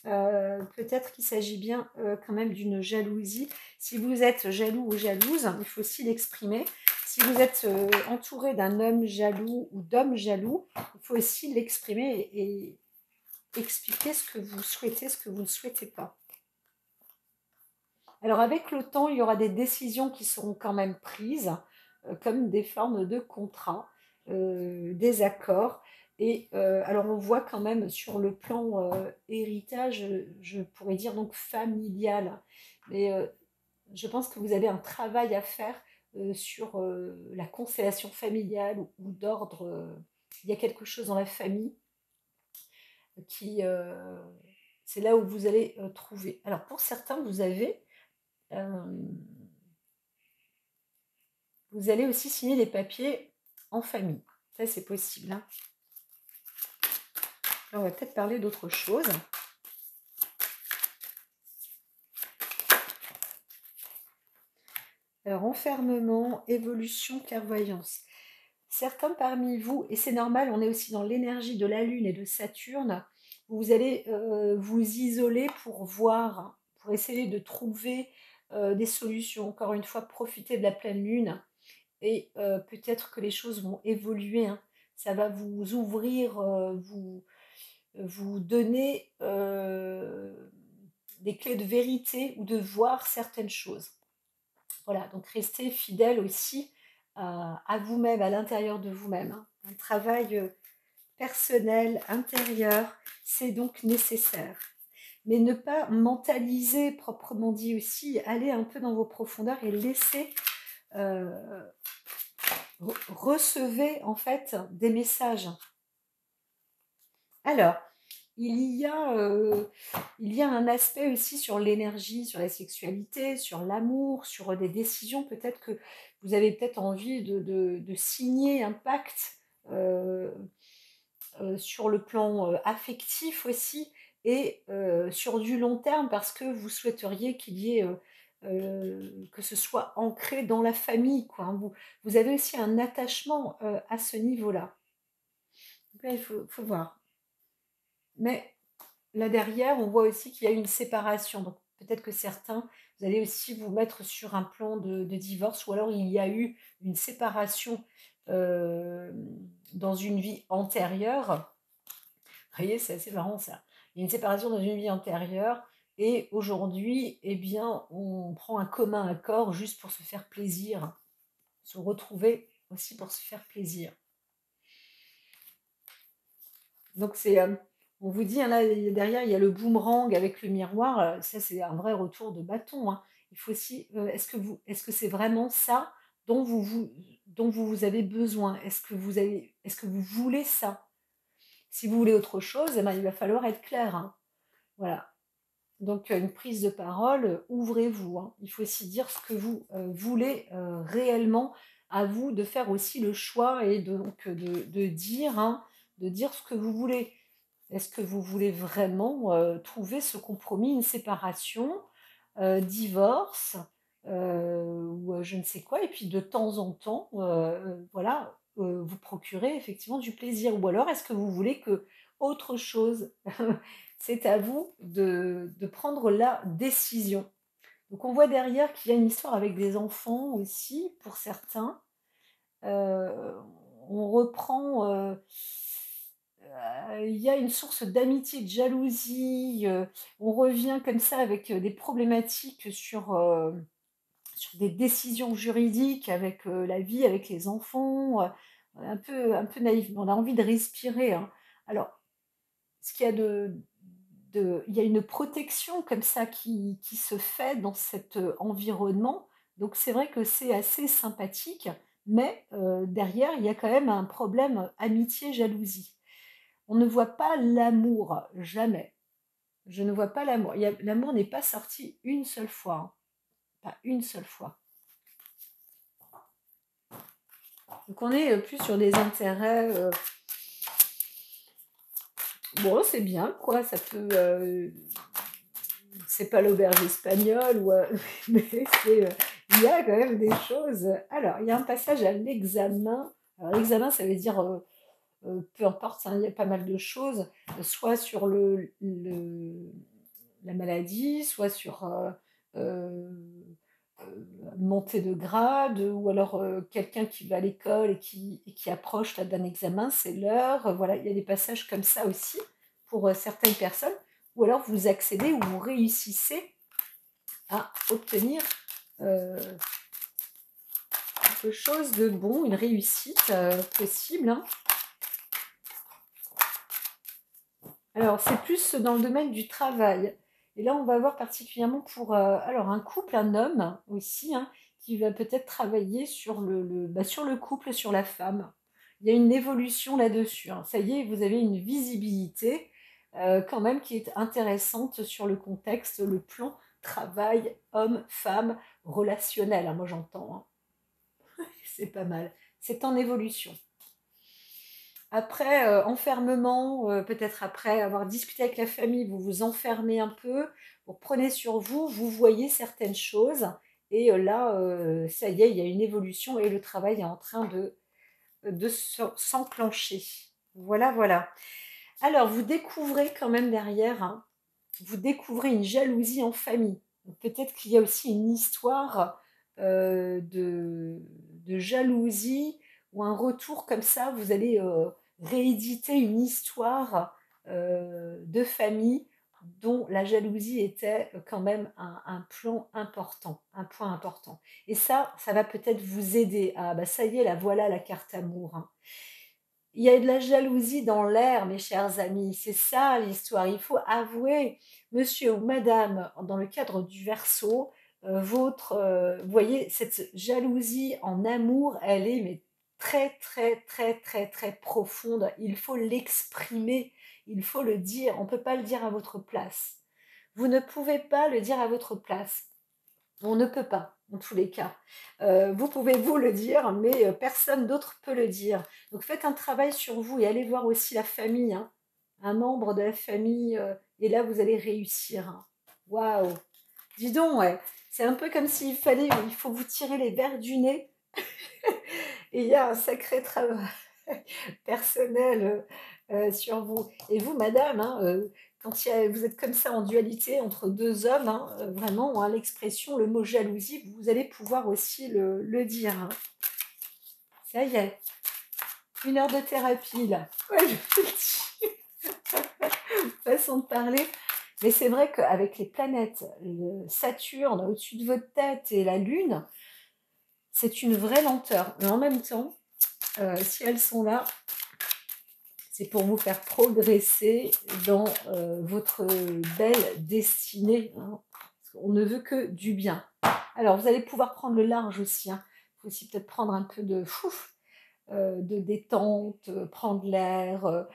[SPEAKER 1] peut-être qu'il s'agit bien quand même d'une jalousie. Si vous êtes jaloux ou jalouse, il faut aussi l'exprimer. Si vous êtes entouré d'un homme jaloux ou d'hommes jaloux, il faut aussi l'exprimer et expliquer ce que vous souhaitez, ce que vous ne souhaitez pas. Alors avec le temps, il y aura des décisions qui seront quand même prises, comme des formes de contrats, des accords. Et alors on voit quand même sur le plan héritage, je pourrais dire donc familial, mais je pense que vous avez un travail à faire sur la constellation familiale ou d'ordre. Il y a quelque chose dans la famille qui, c'est là où vous allez trouver. Alors pour certains, euh, vous allez aussi signer des papiers en famille. Ça, c'est possible, hein. Là, on va peut-être parler d'autre chose. Alors, enfermement, évolution, clairvoyance. Certains parmi vous, et c'est normal, on est aussi dans l'énergie de la Lune et de Saturne, vous allez vous isoler pour voir, pour essayer de trouver des solutions. Encore une fois, profiter de la pleine Lune et peut-être que les choses vont évoluer, hein. Ça va vous ouvrir, vous donner des clés de vérité ou de voir certaines choses. Voilà, donc restez fidèle aussi à vous-même, à l'intérieur de vous-même, hein. Un travail personnel, intérieur, c'est donc nécessaire. Mais ne pas mentaliser proprement dit aussi, aller un peu dans vos profondeurs et laisser, euh, recevez en fait des messages. Alors, il y a un aspect aussi sur l'énergie, sur la sexualité, sur l'amour, sur des décisions. Peut-être que vous avez peut-être envie de signer un pacte euh, sur le plan affectif aussi et sur du long terme parce que vous souhaiteriez qu'il y ait que ce soit ancré dans la famille, quoi, hein. Vous avez aussi un attachement à ce niveau-là. Donc là, faut voir. Mais là derrière, on voit aussi qu'il y a une séparation. Donc peut-être que certains, vous allez aussi vous mettre sur un plan de divorce, ou alors il y a eu une séparation euh, dans une vie antérieure. Vous voyez, c'est assez marrant ça. Il y a une séparation dans une vie antérieure, et aujourd'hui, eh bien, on prend un commun accord juste pour se faire plaisir, se retrouver aussi pour se faire plaisir. Donc on vous dit, hein, là derrière, il y a le boomerang avec le miroir. Ça, c'est un vrai retour de bâton, hein. Il faut aussi, est-ce que c'est vraiment ça dont vous avez besoin? Est-ce que vous voulez ça? Si vous voulez autre chose, eh ben, il va falloir être clair, hein. Voilà. Donc une prise de parole, ouvrez-vous, hein. Il faut aussi dire ce que vous voulez réellement. À vous de faire aussi le choix et donc de dire, hein, de dire ce que vous voulez. Est-ce que vous voulez vraiment trouver ce compromis, une séparation, divorce, ou je ne sais quoi, et puis de temps en temps, voilà, vous procurer effectivement du plaisir. Ou alors est-ce que vous voulez que autre chose? C'est à vous de prendre la décision. Donc on voit derrière qu'il y a une histoire avec des enfants aussi, pour certains. Euh, on reprend, il y a une source d'amitié, de jalousie. On revient comme ça avec des problématiques sur des décisions juridiques avec la vie, avec les enfants. Un peu naïf, mais on a envie de respirer, hein. Alors, ce qu'il y a il y a une protection comme ça qui se fait dans cet environnement. Donc c'est vrai que c'est assez sympathique, mais derrière, il y a quand même un problème amitié-jalousie. On ne voit pas l'amour, jamais. Je ne vois pas l'amour. L'amour n'est pas sorti une seule fois, hein. Pas une seule fois. Donc on est plus sur des intérêts. Bon, c'est bien, quoi. Ça peut. C'est pas l'auberge espagnole, mais il y a quand même des choses. Alors, il y a un passage à l'examen. Alors, l'examen, ça veut dire, peu importe, hein, il y a pas mal de choses, soit sur la maladie, soit sur euh, montée de grade, ou alors quelqu'un qui va à l'école et qui approche là, d'un examen, c'est l'heure. Voilà, il y a des passages comme ça aussi pour certaines personnes. Ou alors vous accédez ou vous réussissez à obtenir euh, quelque chose de bon, une réussite possible, hein. Alors, c'est plus dans le domaine du travail. Et là, on va voir particulièrement pour alors un couple, un homme aussi, hein, qui va peut-être travailler sur sur le couple, sur la femme. Il y a une évolution là-dessus, hein. Ça y est, vous avez une visibilité quand même qui est intéressante sur le contexte, le plan travail, homme, femme, relationnel, hein, moi j'entends, hein. C'est pas mal. C'est en évolution. Après, enfermement, peut-être après avoir discuté avec la famille, vous vous enfermez un peu, vous prenez sur vous, vous voyez certaines choses, et là, ça y est, il y a une évolution et le travail est en train de s'enclencher. Voilà, voilà. Alors, vous découvrez quand même derrière, hein, vous découvrez une jalousie en famille. Donc, peut-être qu'il y a aussi une histoire de jalousie ou un retour comme ça. Vous allez rééditer une histoire de famille dont la jalousie était quand même un point important. Et ça va peut-être vous aider à, bah ça y est, là, voilà la carte amour, hein. Il y a de la jalousie dans l'air, mes chers amis, c'est ça l'histoire. Il faut avouer, monsieur ou madame, dans le cadre du Verseau, vous voyez, cette jalousie en amour, elle est mais très, très, très, très, très profonde. Il faut l'exprimer, il faut le dire. On ne peut pas le dire à votre place. Vous ne pouvez pas le dire à votre place. On ne peut pas, en tous les cas. Vous pouvez vous le dire, mais personne d'autre peut le dire. Donc faites un travail sur vous et allez voir aussi la famille, hein. Un membre de la famille, et là vous allez réussir, hein. Waouh! Dis donc, ouais. C'est un peu comme s'il fallait, il faut vous tirer les verres du nez. Et il y a un sacré travail personnel sur vous. Et vous, madame, hein, quand vous êtes comme ça en dualité entre deux hommes, hein, vraiment, hein, l'expression, le mot jalousie, vous allez pouvoir aussi le dire, hein. Ça y est, 1 heure de thérapie, là. Ouais, je vous le dis. Façon de parler. Mais c'est vrai qu'avec les planètes, le Saturne au-dessus de votre tête et la Lune, c'est une vraie lenteur. Mais en même temps, si elles sont là, c'est pour vous faire progresser dans votre belle destinée, hein. On ne veut que du bien. Alors, vous allez pouvoir prendre le large aussi, hein. Il faut aussi peut-être prendre un peu de détente, prendre l'air,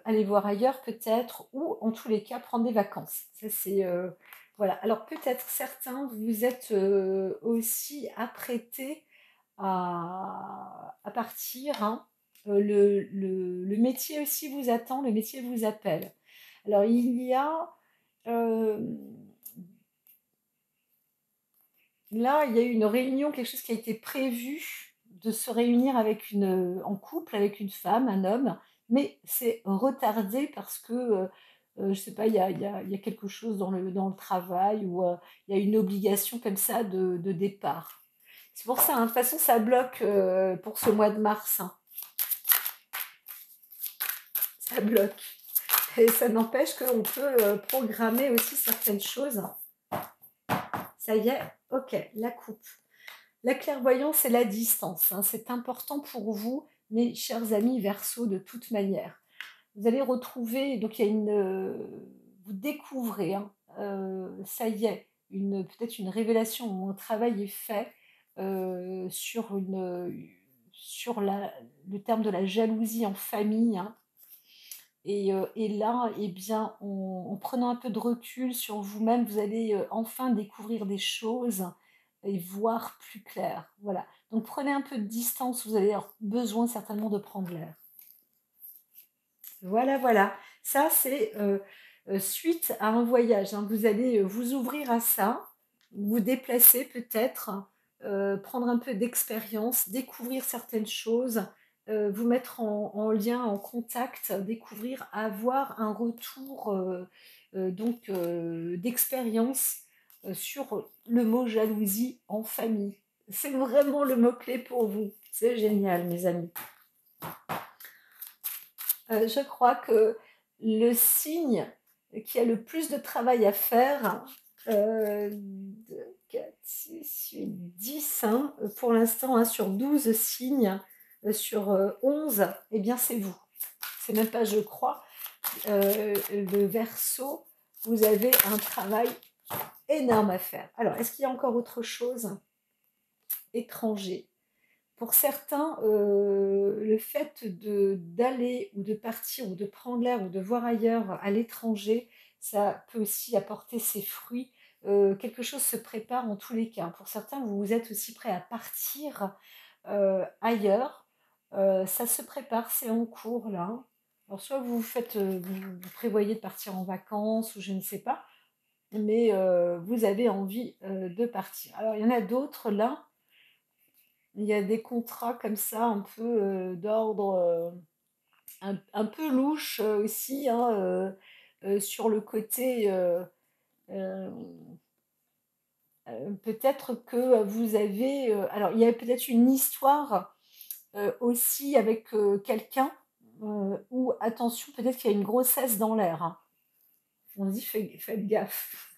[SPEAKER 1] aller voir ailleurs peut-être, ou en tous les cas, prendre des vacances. Ça, c'est... voilà. Alors, peut-être certains, vous êtes aussi apprêtés à partir, hein. Le métier aussi vous attend, le métier vous appelle. Alors il y a là, il y a eu une réunion, quelque chose qui a été prévu de se réunir avec en couple avec une femme, un homme, mais c'est retardé parce que je sais pas, il y a quelque chose dans le travail ou il y a une obligation comme ça de départ. C'est pour ça, hein, de toute façon, ça bloque pour ce mois de mars, hein. Ça bloque. Et ça n'empêche qu'on peut programmer aussi certaines choses. Ça y est, ok, la coupe. La clairvoyance et la distance, hein, c'est important pour vous, mes chers amis Verseau, de toute manière. Vous allez retrouver, donc il y a vous découvrez, hein, ça y est, peut-être une révélation ou un travail est fait sur le terme de la jalousie en famille, hein. Et là, eh bien, en prenant un peu de recul sur vous-même, vous allez enfin découvrir des choses et voir plus clair. Voilà. Donc prenez un peu de distance, vous allez avoir besoin certainement de prendre l'air. Voilà, voilà. Ça, c'est suite à un voyage, hein. Vous allez vous ouvrir à ça, vous déplacer peut-être, prendre un peu d'expérience, découvrir certaines choses, vous mettre en lien, en contact, découvrir, avoir un retour d'expérience sur le mot jalousie en famille. C'est vraiment le mot-clé pour vous. C'est génial, mes amis. Je crois que le signe qui a le plus de travail à faire, 2, 4, 6, 8, 10, hein, pour l'instant, hein, sur 12 signes, sur 11, eh bien c'est vous. C'est même pas je crois. Le Verseau, vous avez un travail énorme à faire. Alors, est-ce qu'il y a encore autre chose? Étranger. Pour certains, le fait d'aller ou de partir ou de prendre l'air ou de voir ailleurs à l'étranger, ça peut aussi apporter ses fruits. Quelque chose se prépare en tous les cas. Pour certains, vous êtes aussi prêt à partir ailleurs. Ça se prépare, c'est en cours là. Alors soit vous prévoyez de partir en vacances ou je ne sais pas, mais vous avez envie de partir. Alors il y en a d'autres là. Il y a des contrats comme ça, un peu d'ordre, un peu louche aussi, hein, sur le côté. Euh, Peut-être que vous avez. Alors, il y a peut-être une histoire aussi avec quelqu'un, ou attention, peut-être qu'il y a une grossesse dans l'air, hein. On dit faites gaffe,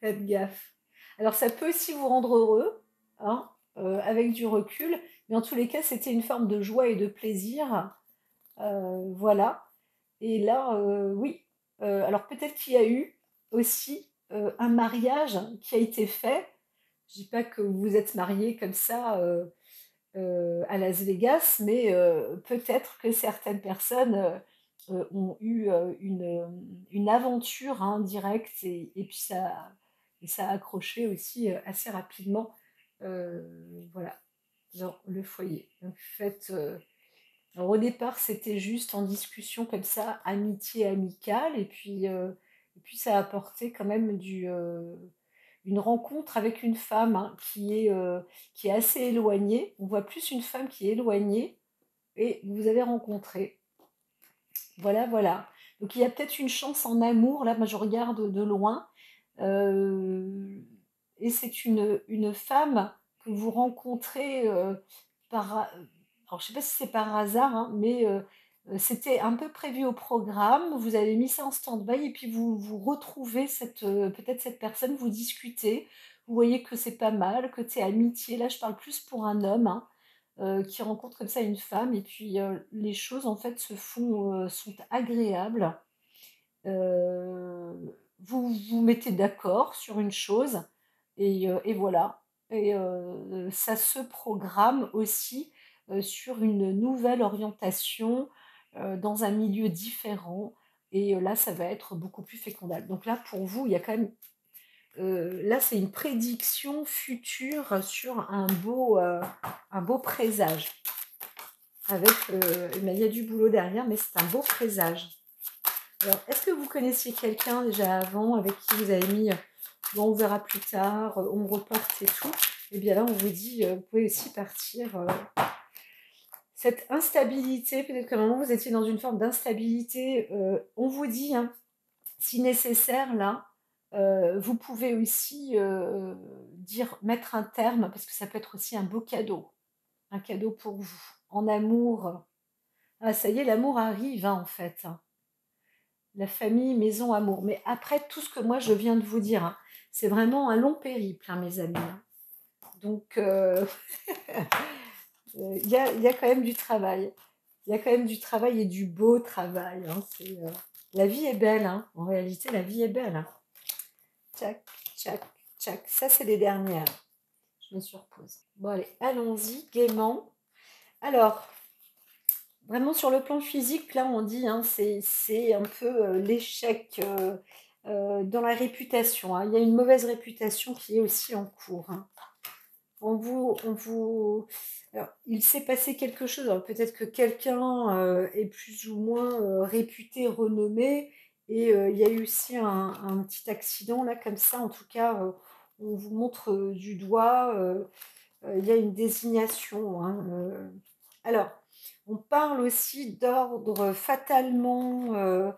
[SPEAKER 1] faites gaffe. Alors ça peut aussi vous rendre heureux, hein, avec du recul, mais en tous les cas, c'était une forme de joie et de plaisir. Voilà. Et là, oui. Alors peut-être qu'il y a eu aussi un mariage qui a été fait. Je dis pas que vous êtes mariés comme ça à Las Vegas, mais peut-être que certaines personnes ont eu une aventure hein, directe et puis ça a accroché aussi assez rapidement. Voilà, dans le foyer. Donc, faites, alors, au départ, c'était juste en discussion comme ça, amitié amicale, et puis ça a apporté quand même une rencontre avec une femme hein, qui est assez éloignée. On voit plus une femme qui est éloignée, et vous avez rencontré. Voilà, voilà. Donc il y a peut-être une chance en amour, là, moi je regarde de loin, euh, et c'est une femme que vous rencontrez par, alors je sais pas si c'est par hasard, hein, mais c'était un peu prévu au programme. Vous avez mis ça en stand-by et puis vous retrouvez peut-être cette personne, vous discutez. Vous voyez que c'est pas mal, que c'est amitié. Là, je parle plus pour un homme hein, qui rencontre comme ça une femme et puis les choses en fait sont agréables. Euh, vous vous mettez d'accord sur une chose et voilà. Et ça se programme aussi sur une nouvelle orientation dans un milieu différent. Et là, ça va être beaucoup plus fécondable. Donc là, pour vous, il y a quand même... là, c'est une prédiction future sur un beau présage. Avec, il y a du boulot derrière, mais c'est un beau présage. Alors, est-ce que vous connaissiez quelqu'un déjà avant avec qui vous avez mis bon, on verra plus tard, on me reporte et tout? Et bien là, on vous dit, vous pouvez aussi partir. Cette instabilité, peut-être qu'à un moment vous étiez dans une forme d'instabilité, on vous dit, hein, si nécessaire, là, vous pouvez aussi dire mettre un terme, parce que ça peut être aussi un cadeau pour vous, en amour. Ah, ça y est, l'amour arrive, hein, en fait. Hein. La famille, maison, amour. Mais après tout ce que moi je viens de vous dire, hein, c'est vraiment un long périple, hein, mes amis. Hein. Donc, y a quand même du travail. Il y a quand même du travail et du beau travail. Hein. La vie est belle. Hein. En réalité, la vie est belle. Hein. Tchac, tchac, tchac. Ça, c'est les dernières. Je me surpose. Bon, allez, allons-y gaiement. Alors, vraiment sur le plan physique, là on dit, hein, c'est un peu l'échec dans la réputation. Hein. Il y a une mauvaise réputation qui est aussi en cours. Hein. On vous... Alors, il s'est passé quelque chose. Alors, peut-être que quelqu'un est plus ou moins réputé, renommé, et il y a eu aussi un petit accident là, comme ça. En tout cas, on vous montre du doigt. Il y a une désignation. Hein, alors, on parle aussi d'ordre fatalement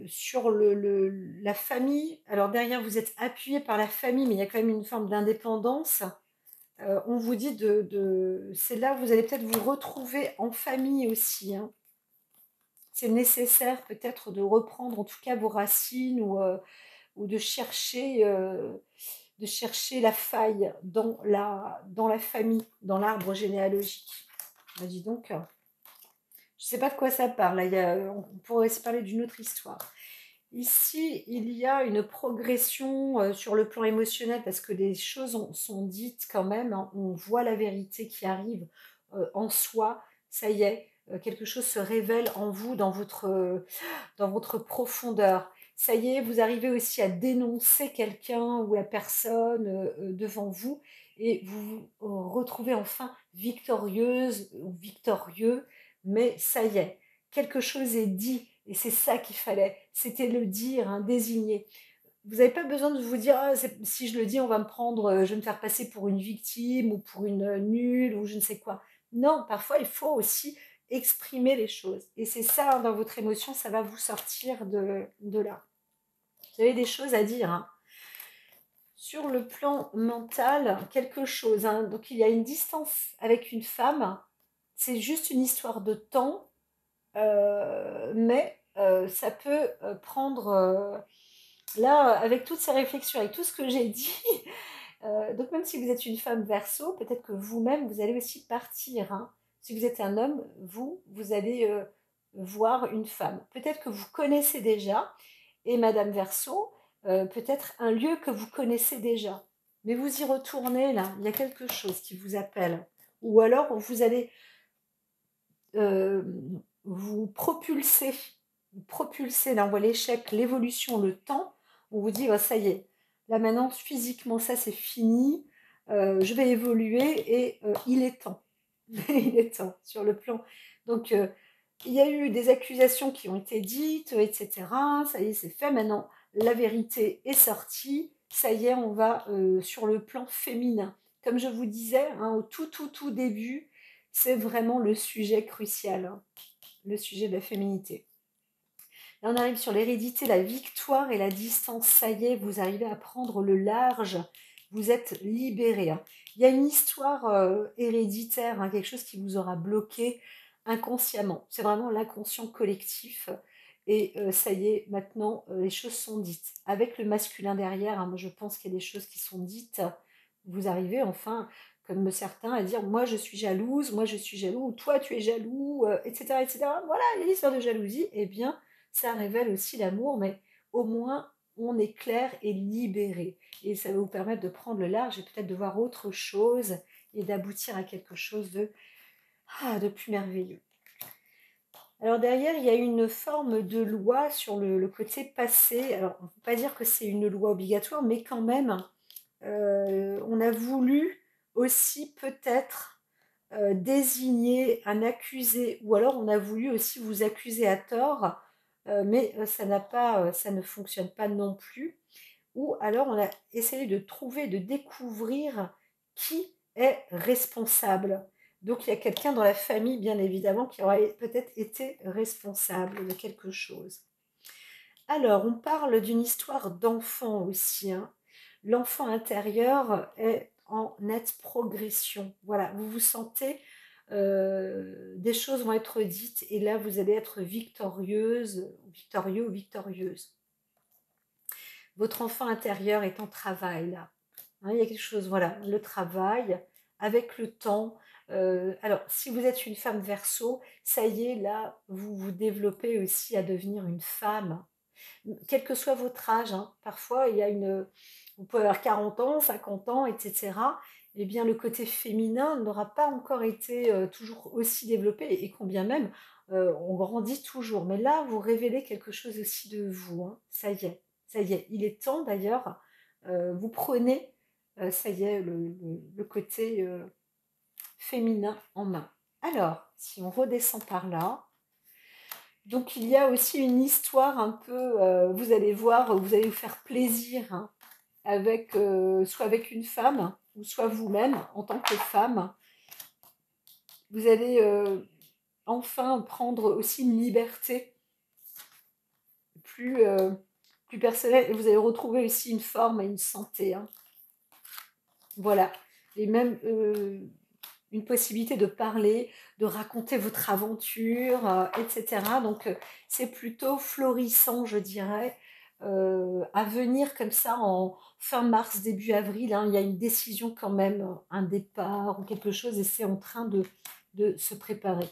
[SPEAKER 1] sur la famille. Alors derrière, vous êtes appuyé par la famille, mais il y a quand même une forme d'indépendance. On vous dit c'est là où vous allez peut-être vous retrouver en famille aussi. Hein. C'est nécessaire peut-être de reprendre en tout cas vos racines ou de chercher la faille dans la famille, dans l'arbre généalogique. Ben, dis donc, je ne sais pas de quoi ça parle. Là, on pourrait se parler d'une autre histoire. Ici, il y a une progression sur le plan émotionnel parce que des choses sont dites quand même. Hein. On voit la vérité qui arrive en soi. Ça y est, quelque chose se révèle en vous, dans votre profondeur. Ça y est, vous arrivez aussi à dénoncer quelqu'un ou la personne devant vous et vous vous retrouvez enfin victorieuse ou victorieux, mais ça y est, quelque chose est dit et c'est ça qu'il fallait, c'était le dire, hein, désigner. Vous n'avez pas besoin de vous dire ah, si je le dis, on va me prendre, je vais me faire passer pour une victime ou pour une nulle ou je ne sais quoi. Non, parfois il faut aussi exprimer les choses. Et c'est ça, hein, dans votre émotion, ça va vous sortir de là. Vous avez des choses à dire. Hein. Sur le plan mental, quelque chose. Hein. Donc il y a une distance avec une femme. C'est juste une histoire de temps. Mais ça peut prendre, là, avec toutes ces réflexions, avec tout ce que j'ai dit, donc même si vous êtes une femme verso, peut-être que vous-même, vous allez aussi partir, hein. Si vous êtes un homme, vous allez voir une femme. Peut-être que vous connaissez déjà, et Madame Verseau, peut-être un lieu que vous connaissez déjà. Mais vous y retournez là, il y a quelque chose qui vous appelle. Ou alors vous allez euh, vous propulser, là on voit l'échec, l'évolution, le temps, on vous dit, oh, ça y est, là maintenant physiquement ça c'est fini, je vais évoluer et il est temps. Il est temps sur le plan. Donc il y a eu des accusations qui ont été dites, etc. Ça y est, c'est fait. Maintenant, la vérité est sortie. Ça y est, on va sur le plan féminin. Comme je vous disais, hein, au tout début, c'est vraiment le sujet crucial, hein, le sujet de la féminité. Là, on arrive sur l'hérédité, la victoire et la distance. Ça y est, vous arrivez à prendre le large. Vous êtes libéré, hein. Il y a une histoire héréditaire, hein, quelque chose qui vous aura bloqué inconsciemment. C'est vraiment l'inconscient collectif. Et ça y est, maintenant, les choses sont dites. Avec le masculin derrière, hein, moi je pense qu'il y a des choses qui sont dites. Vous arrivez enfin, comme certains, à dire moi je suis jalouse, moi je suis jaloux, ou toi tu es jaloux, etc., etc. Voilà, il y a l'histoire de jalousie. Eh bien, ça révèle aussi l'amour, mais au moins on est clair et libéré. Et ça va vous permettre de prendre le large et peut-être de voir autre chose et d'aboutir à quelque chose de plus merveilleux. Alors derrière, il y a une forme de loi sur le côté passé. Alors, on ne peut pas dire que c'est une loi obligatoire, mais quand même, on a voulu aussi peut-être désigner un accusé, ou alors on a voulu aussi vous accuser à tort, mais ça ne fonctionne pas non plus. Ou alors on a essayé de trouver, de découvrir qui est responsable. Donc il y a quelqu'un dans la famille, bien évidemment, qui aurait peut-être été responsable de quelque chose. Alors, on parle d'une histoire d'enfant aussi, hein. L'enfant intérieur est en nette progression. Voilà, vous vous sentez, des choses vont être dites et là, vous allez être victorieuse, victorieux ou victorieuse. Votre enfant intérieur est en travail là. Hein, il y a quelque chose, voilà, le travail avec le temps. Alors, si vous êtes une femme verso, ça y est, là, vous vous développez aussi à devenir une femme, quel que soit votre âge, hein. Parfois, il y a vous pouvez avoir 40 ans, 50 ans, etc. Eh bien, le côté féminin n'aura pas encore été toujours aussi développé, et combien même, on grandit toujours. Mais là, vous révélez quelque chose aussi de vous, hein. Ça y est. Il est temps d'ailleurs, vous prenez, ça y est, le côté féminin en main. Alors, si on redescend par là, donc il y a aussi une histoire un peu, vous allez voir, vous allez vous faire plaisir, hein, avec, soit avec une femme, ou soit vous-même en tant que femme. Vous allez enfin prendre aussi une liberté plus, plus personnelle, et vous allez retrouver aussi une forme et une santé, hein. Voilà. Et même une possibilité de parler, de raconter votre aventure, etc. Donc c'est plutôt florissant, je dirais, à venir comme ça en fin mars, début avril, hein. Il y a une décision quand même, un départ ou quelque chose, et c'est en train de se préparer.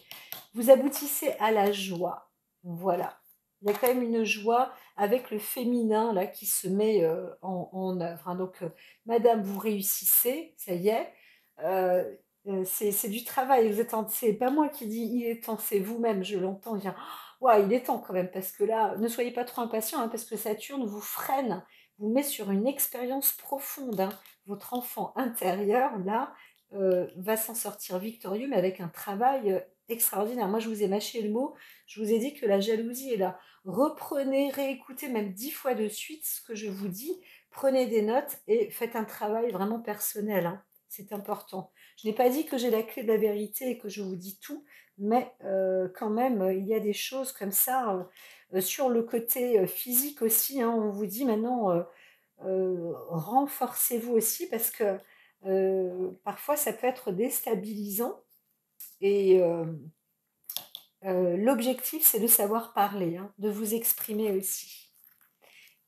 [SPEAKER 1] Vous aboutissez à la joie. Voilà. Il y a quand même une joie avec le féminin là qui se met en œuvre, hein. Donc, Madame, vous réussissez, ça y est. Euh, c'est du travail. C'est pas moi qui dis il est temps, c'est vous-même. Je l'entends. Je dis, ouais, il est temps quand même, parce que là, ne soyez pas trop impatient, hein, parce que Saturne vous freine, vous met sur une expérience profonde, hein. Votre enfant intérieur là va s'en sortir victorieux, mais avec un travail extraordinaire. Moi, je vous ai mâché le mot. Je vous ai dit que la jalousie est là. Reprenez, réécoutez même 10 fois de suite ce que je vous dis. Prenez des notes et faites un travail vraiment personnel, hein. C'est important. Je n'ai pas dit que j'ai la clé de la vérité et que je vous dis tout, mais quand même, il y a des choses comme ça. Sur le côté physique aussi, hein, on vous dit maintenant, renforcez-vous aussi, parce que parfois ça peut être déstabilisant, et L'objectif, c'est de savoir parler, hein, de vous exprimer aussi.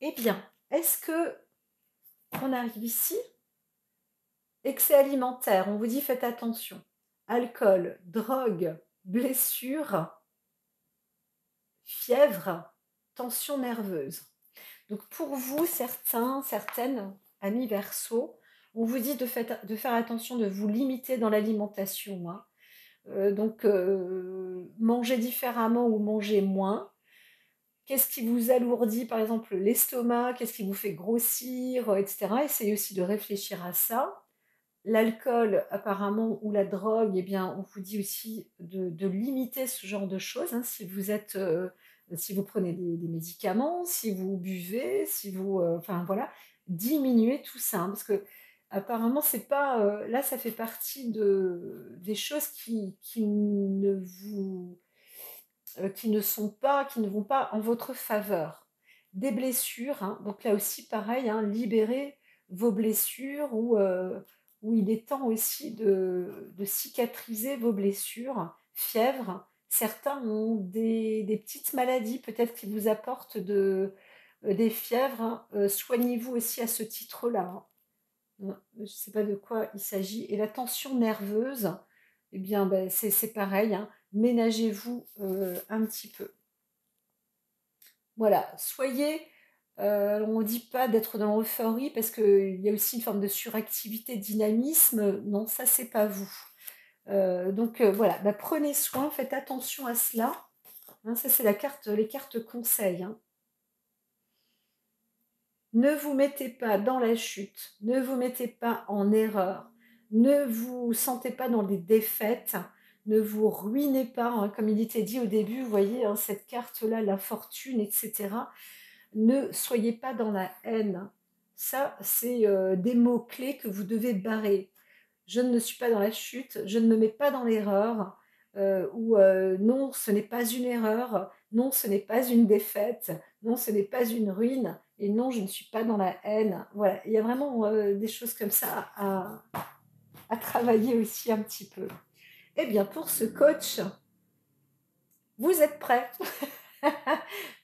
[SPEAKER 1] Eh bien, est-ce que on arrive ici? Excès alimentaire, on vous dit faites attention. Alcool, drogue, blessure, fièvre, tension nerveuse. Donc pour vous, certaines, amis Verseau, on vous dit de faire attention, de vous limiter dans l'alimentation, hein. Donc manger différemment ou manger moins. Qu'est-ce qui vous alourdit, par exemple, l'estomac? Qu'est-ce qui vous fait grossir, etc. Essayez aussi de réfléchir à ça. L'alcool, apparemment, ou la drogue, eh bien, on vous dit aussi de limiter ce genre de choses, hein, si vous prenez des médicaments, si vous buvez, si vous, enfin voilà, diminuez tout ça, hein, parce que apparemment, c'est pas, là, ça fait partie des choses qui ne vont pas en votre faveur. Des blessures, hein, donc là aussi pareil, hein, libérez vos blessures ou il est temps aussi de cicatriser vos blessures. Fièvre, certains ont des petites maladies peut-être qui vous apportent des fièvres, hein. Soignez-vous aussi à ce titre-là, hein. Je ne sais pas de quoi il s'agit. Et la tension nerveuse, eh bien, ben, c'est pareil, hein. Ménagez-vous un petit peu. Voilà, soyez, on ne dit pas d'être dans l'euphorie parce qu'il y a aussi une forme de suractivité, dynamisme. Non, ça, c'est pas vous. Donc voilà, bah, prenez soin, faites attention à cela, hein. Ça, c'est les cartes conseils, hein. Ne vous mettez pas dans la chute, ne vous mettez pas en erreur, ne vous sentez pas dans des défaites, ne vous ruinez pas, hein, comme il était dit au début, vous voyez, hein, cette carte-là, la fortune, etc. Ne soyez pas dans la haine. Ça, c'est des mots-clés que vous devez barrer. Je ne suis pas dans la chute, je ne me mets pas dans l'erreur, ou non, ce n'est pas une erreur, non, ce n'est pas une défaite, non, ce n'est pas une ruine, et non, je ne suis pas dans la haine. Voilà, il y a vraiment des choses comme ça à travailler aussi un petit peu. Eh bien, pour ce coach, vous êtes prêts.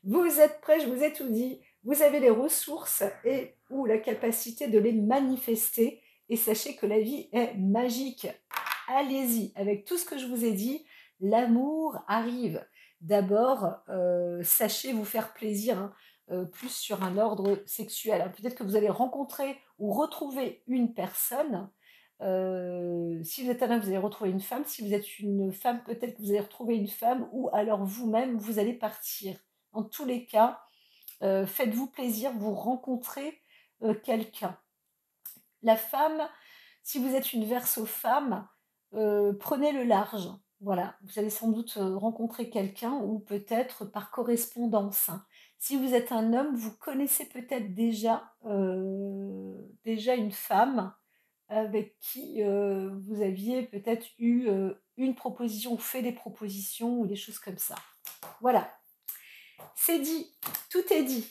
[SPEAKER 1] Vous êtes prêts, je vous ai tout dit. Vous avez les ressources et ou la capacité de les manifester. Et sachez que la vie est magique. Allez-y, avec tout ce que je vous ai dit, l'amour arrive. D'abord, sachez vous faire plaisir, hein, plus sur un ordre sexuel, hein. Peut-être que vous allez rencontrer ou retrouver une personne. Si vous êtes un homme, vous allez retrouver une femme. Si vous êtes une femme, peut-être que vous allez retrouver une femme ou alors vous-même, vous allez partir. En tous les cas, faites-vous plaisir, vous rencontrez quelqu'un. La femme, si vous êtes une Verseau femme, prenez le large. Voilà, vous allez sans doute rencontrer quelqu'un ou peut-être par correspondance, hein. Si vous êtes un homme, vous connaissez peut-être déjà une femme avec qui vous aviez peut-être eu une proposition ou fait des propositions ou des choses comme ça. Voilà, c'est dit, tout est dit.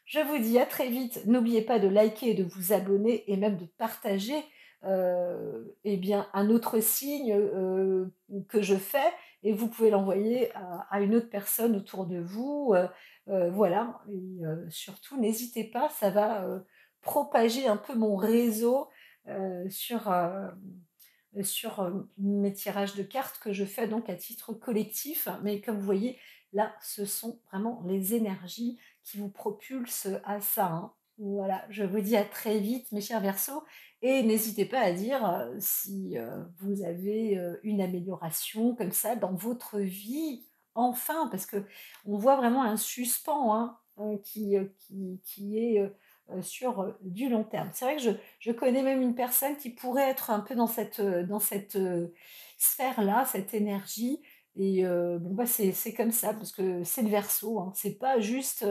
[SPEAKER 1] Je vous dis à très vite. N'oubliez pas de liker et de vous abonner et même de partager eh bien, un autre signe que je fais et vous pouvez l'envoyer à une autre personne autour de vous. Voilà. Et surtout, n'hésitez pas, ça va propager un peu mon réseau sur mes tirages de cartes que je fais donc à titre collectif. Mais comme vous voyez, là, ce sont vraiment les énergies qui vous propulsent à ça, hein. Voilà, je vous dis à très vite, mes chers Verseaux, et n'hésitez pas à dire si vous avez une amélioration comme ça dans votre vie, enfin, parce que on voit vraiment un suspens, hein, qui est sur du long terme. C'est vrai que je connais même une personne qui pourrait être un peu dans cette sphère-là, cette énergie. Et bon, bah, c'est comme ça, parce que c'est le Verseau, hein. C'est pas juste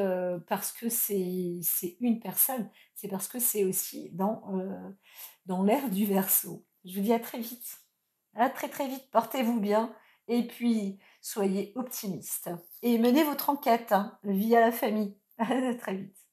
[SPEAKER 1] parce que c'est une personne, c'est parce que c'est aussi dans l'ère du Verseau. Je vous dis à très vite. À très très vite, portez-vous bien. Et puis, soyez optimistes. Et menez votre enquête, hein, via la famille. À très vite.